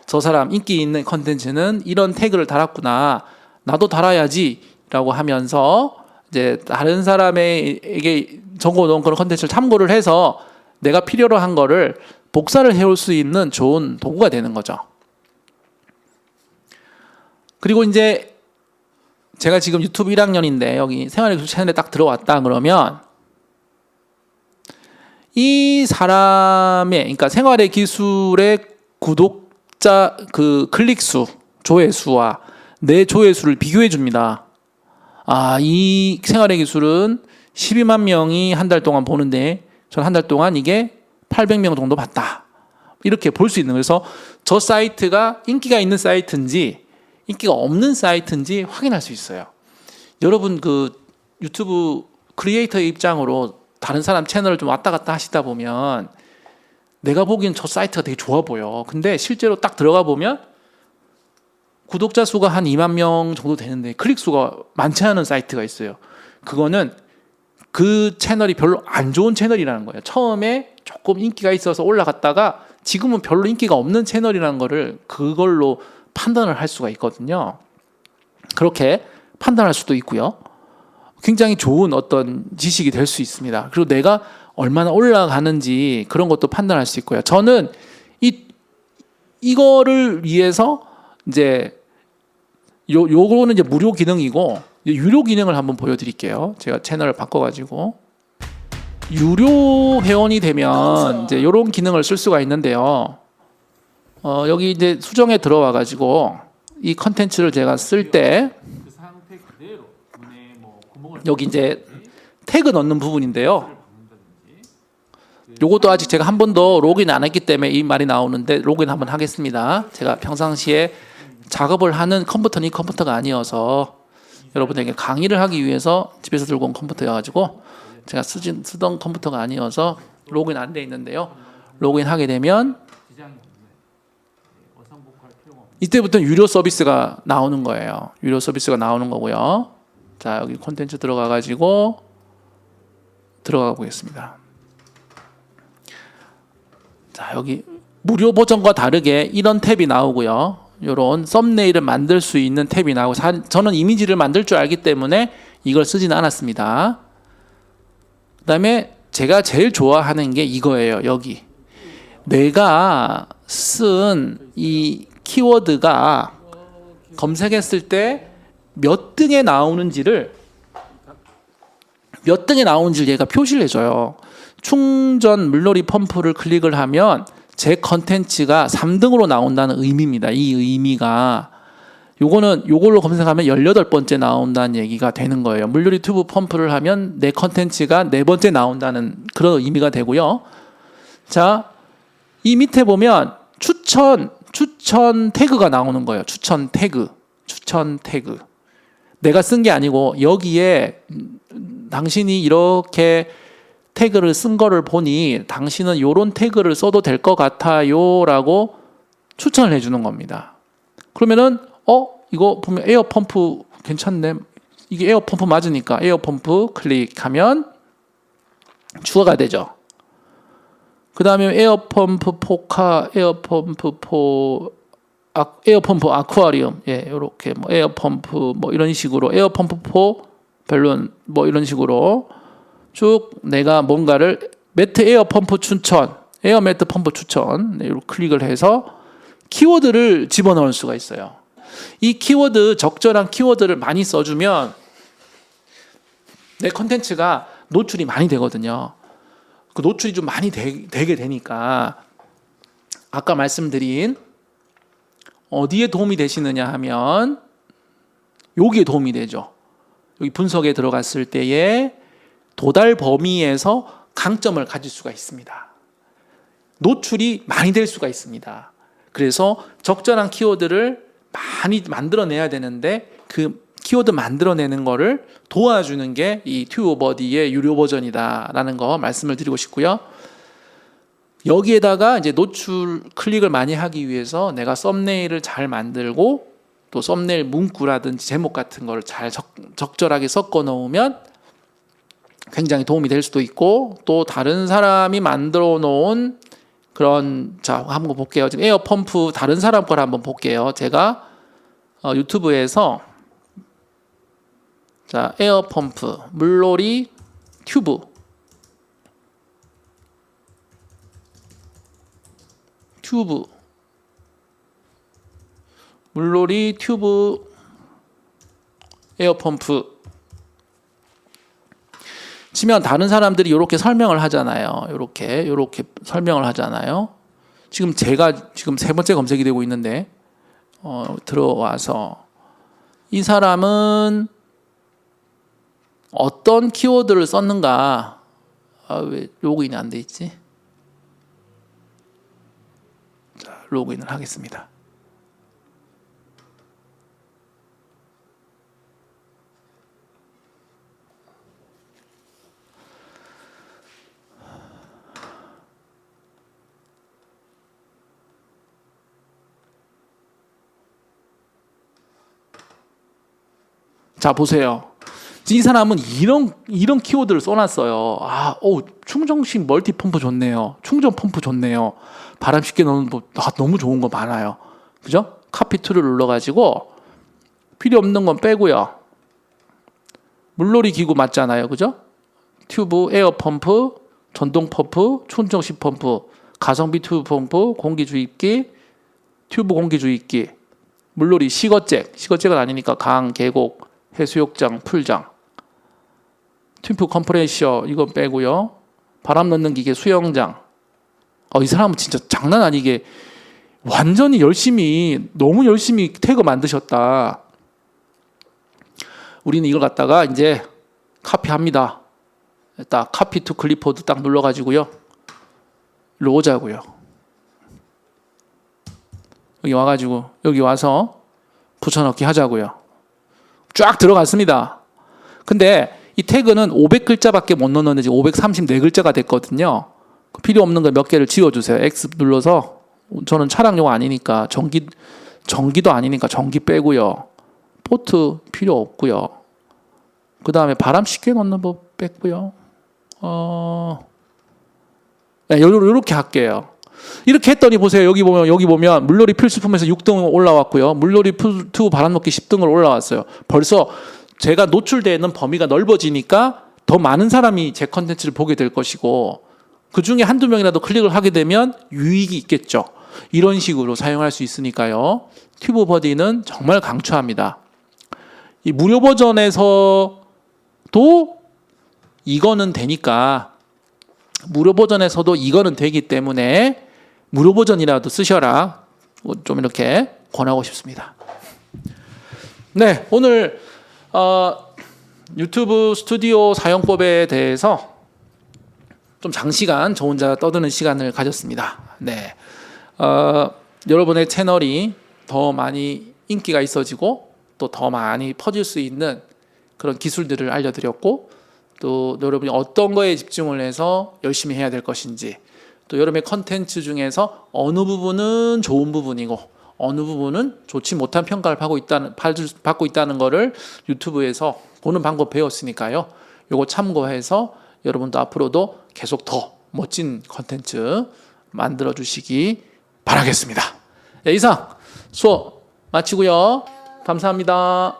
[SPEAKER 1] 저 사람 인기 있는 컨텐츠는 이런 태그를 달았구나. 나도 달아야지 라고 하면서 이제 다른 사람에게 적어놓은 그런 컨텐츠를 참고를 해서 내가 필요로 한 거를 복사를 해올 수 있는 좋은 도구가 되는 거죠. 그리고 이제 제가 지금 유튜브 1학년인데 여기 생활기술 채널에 딱 들어왔다 그러면 이 사람의 그러니까 생활의 기술의 구독자 그 클릭수, 조회수와 내 조회수를 비교해 줍니다. 이 생활의 기술은 12만 명이 한 달 동안 보는데 전 한 달 동안 이게 800명 정도 봤다. 이렇게 볼 수 있는 거예요. 그래서 저 사이트가 인기가 있는 사이트인지 인기가 없는 사이트인지 확인할 수 있어요. 여러분 그 유튜브 크리에이터의 입장으로 다른 사람 채널을 좀 왔다 갔다 하시다 보면 내가 보기엔 저 사이트가 되게 좋아 보여. 근데 실제로 딱 들어가 보면 구독자 수가 한 2만 명 정도 되는데 클릭 수가 많지 않은 사이트가 있어요. 그거는 그 채널이 별로 안 좋은 채널이라는 거예요. 처음에 조금 인기가 있어서 올라갔다가 지금은 별로 인기가 없는 채널이라는 거를 그걸로 판단을 할 수가 있거든요. 그렇게 판단할 수도 있고요. 굉장히 좋은 어떤 지식이 될 수 있습니다. 그리고 내가 얼마나 올라가는지 그런 것도 판단할 수 있고요. 저는 이거를 위해서 이제 요거는 이제 무료 기능이고 유료 기능을 한번 보여드릴게요. 제가 채널을 바꿔가지고 유료 회원이 되면 이제 이런 기능을 쓸 수가 있는데요. 여기 이제 수정에 들어와 가지고 이 컨텐츠를 제가 쓸 때 여기 이제 태그 넣는 부분인데요. 요것도 아직 제가 한 번도 로그인 안 했기 때문에 이 말이 나오는데 로그인 한번 하겠습니다. 제가 평상시에 작업을 하는 컴퓨터는 이 컴퓨터가 아니어서 여러분에게 강의를 하기 위해서 집에서 들고 온 컴퓨터여가지고 제가 쓰던 컴퓨터가 아니어서 로그인 안 돼 있는데요. 로그인 하게 되면 이때부터 유료 서비스가 나오는 거예요. 유료 서비스가 나오는 거고요. 자, 여기 콘텐츠 들어가 보겠습니다. 자, 여기 무료 버전과 다르게 이런 탭이 나오고요. 이런 썸네일을 만들 수 있는 탭이 나오고 저는 이미지를 만들 줄 알기 때문에 이걸 쓰지는 않았습니다. 그 다음에 제가 제일 좋아하는 게 이거예요. 여기 내가 쓴 이 키워드가 검색했을 때 몇 등에 나오는지를 얘가 표시를 해줘요. 충전 물놀이 펌프를 클릭을 하면 제 컨텐츠가 3등으로 나온다는 의미입니다. 이 의미가 요걸로 검색하면 18번째 나온다는 얘기가 되는 거예요. 물놀이 튜브 펌프를 하면 내 컨텐츠가 4번째 나온다는 그런 의미가 되고요. 자, 이 밑에 보면 추천 태그가 나오는 거예요. 추천 태그. 내가 쓴 게 아니고 여기에 당신이 이렇게 태그를 쓴 거를 보니 당신은 요런 태그를 써도 될 것 같아요 라고 추천을 해주는 겁니다. 그러면은 이거 보면 에어펌프 괜찮네. 이게 에어펌프 맞으니까 에어펌프 클릭하면 추가가 되죠. 그 다음에 에어펌프 아쿠아리움, 이렇게 뭐 에어펌프 뭐 이런 식으로 에어펌프 밸론 뭐 이런 식으로 쭉 내가 뭔가를 매트 에어펌프 추천, 에어매트 펌프 추천 이렇게 클릭을 해서 키워드를 집어넣을 수가 있어요. 이 키워드 적절한 키워드를 많이 써주면 내 컨텐츠가 노출이 많이 되거든요. 그 노출이 좀 많이 되게 되니까 아까 말씀드린 어디에 도움이 되시느냐 하면 여기에 도움이 되죠. 여기 분석에 들어갔을 때에 도달 범위에서 강점을 가질 수가 있습니다. 노출이 많이 될 수가 있습니다. 그래서 적절한 키워드를 많이 만들어내야 되는데 그 키워드 만들어내는 거를 도와주는 게 이 튜버버디의 유료 버전이다라는 거 말씀을 드리고 싶고요. 여기에다가 이제 노출 클릭을 많이 하기 위해서 내가 썸네일을 잘 만들고 또 썸네일 문구라든지 제목 같은 거를 잘 적절하게 섞어 놓으면 굉장히 도움이 될 수도 있고 또 다른 사람이 만들어 놓은 그런 자 한번 볼게요. 지금 에어펌프 다른 사람 걸 한번 볼게요. 제가 유튜브에서 자 에어펌프 물놀이 튜브 물놀이 튜브 에어펌프 치면 다른 사람들이 이렇게 설명을 하잖아요. 이렇게 설명을 하잖아요. 지금 제가 지금 3번째 검색이 되고 있는데 들어와서 이 사람은 어떤 키워드를 썼는가? 왜 로그인이 안 돼 있지? 자, 로그인을 하겠습니다. 자, 보세요. 이 사람은 이런 키워드를 써놨어요. 충전식 멀티 펌프 좋네요. 충전 펌프 좋네요. 바람 쉽게 넣는 거 너무 좋은 거 많아요. 그죠? 카피 툴을 눌러가지고 필요 없는 건 빼고요. 물놀이 기구 맞잖아요. 그죠? 튜브, 에어 펌프, 전동 펌프, 충전식 펌프, 가성비 튜브 펌프, 공기 주입기, 튜브 공기 주입기, 물놀이 시거잭은 아니니까 강, 계곡, 해수욕장, 풀장, 튜브 컴프레셔 이건 빼고요. 바람 넣는 기계 수영장. 이 사람은 진짜 장난 아니게 완전히 너무 열심히 태그 만드셨다. 우리는 이걸 갖다가 이제 카피합니다. 딱 카피 투 클리포드 딱 눌러가지고요. 일로 오자고요. 여기 와서 붙여넣기 하자고요. 쫙 들어갔습니다. 근데 이 태그는 500글자밖에 못 넣었는데 지금 534글자가 됐거든요. 필요 없는 거 몇 개를 지워주세요. X 눌러서 저는 차량용 아니니까 전기도 아니니까 전기 빼고요. 포트 필요 없고요. 그 다음에 바람 쉽게 넣는 법 뺐고요. 이렇게 할게요. 이렇게 했더니 보세요. 여기 보면 물놀이 필수품에서 6등 올라왔고요. 물놀이 튜브 바람 넣기 10등을 올라왔어요. 벌써 제가 노출되는 범위가 넓어지니까 더 많은 사람이 제 컨텐츠를 보게 될 것이고 그 중에 한두 명이라도 클릭을 하게 되면 유익이 있겠죠. 이런 식으로 사용할 수 있으니까요. 튜브버디는 정말 강추합니다. 이 무료 버전에서도 이거는 되니까 무료 버전에서도 이거는 되기 때문에 무료 버전이라도 쓰셔라. 좀 이렇게 권하고 싶습니다. 네, 오늘 유튜브 스튜디오 사용법에 대해서 좀 장시간 저 혼자 떠드는 시간을 가졌습니다. 네, 여러분의 채널이 더 많이 인기가 있어지고 또 더 많이 퍼질 수 있는 그런 기술들을 알려드렸고, 또 여러분이 어떤 거에 집중을 해서 열심히 해야 될 것인지, 또 여러분의 컨텐츠 중에서 어느 부분은 좋은 부분이고 어느 부분은 좋지 못한 평가를 받고 있다는 거를 유튜브에서 보는 방법 배웠으니까요. 요거 참고해서 여러분도 앞으로도 계속 더 멋진 컨텐츠 만들어 주시기 바라겠습니다. 네, 이상 수업 마치고요. 감사합니다.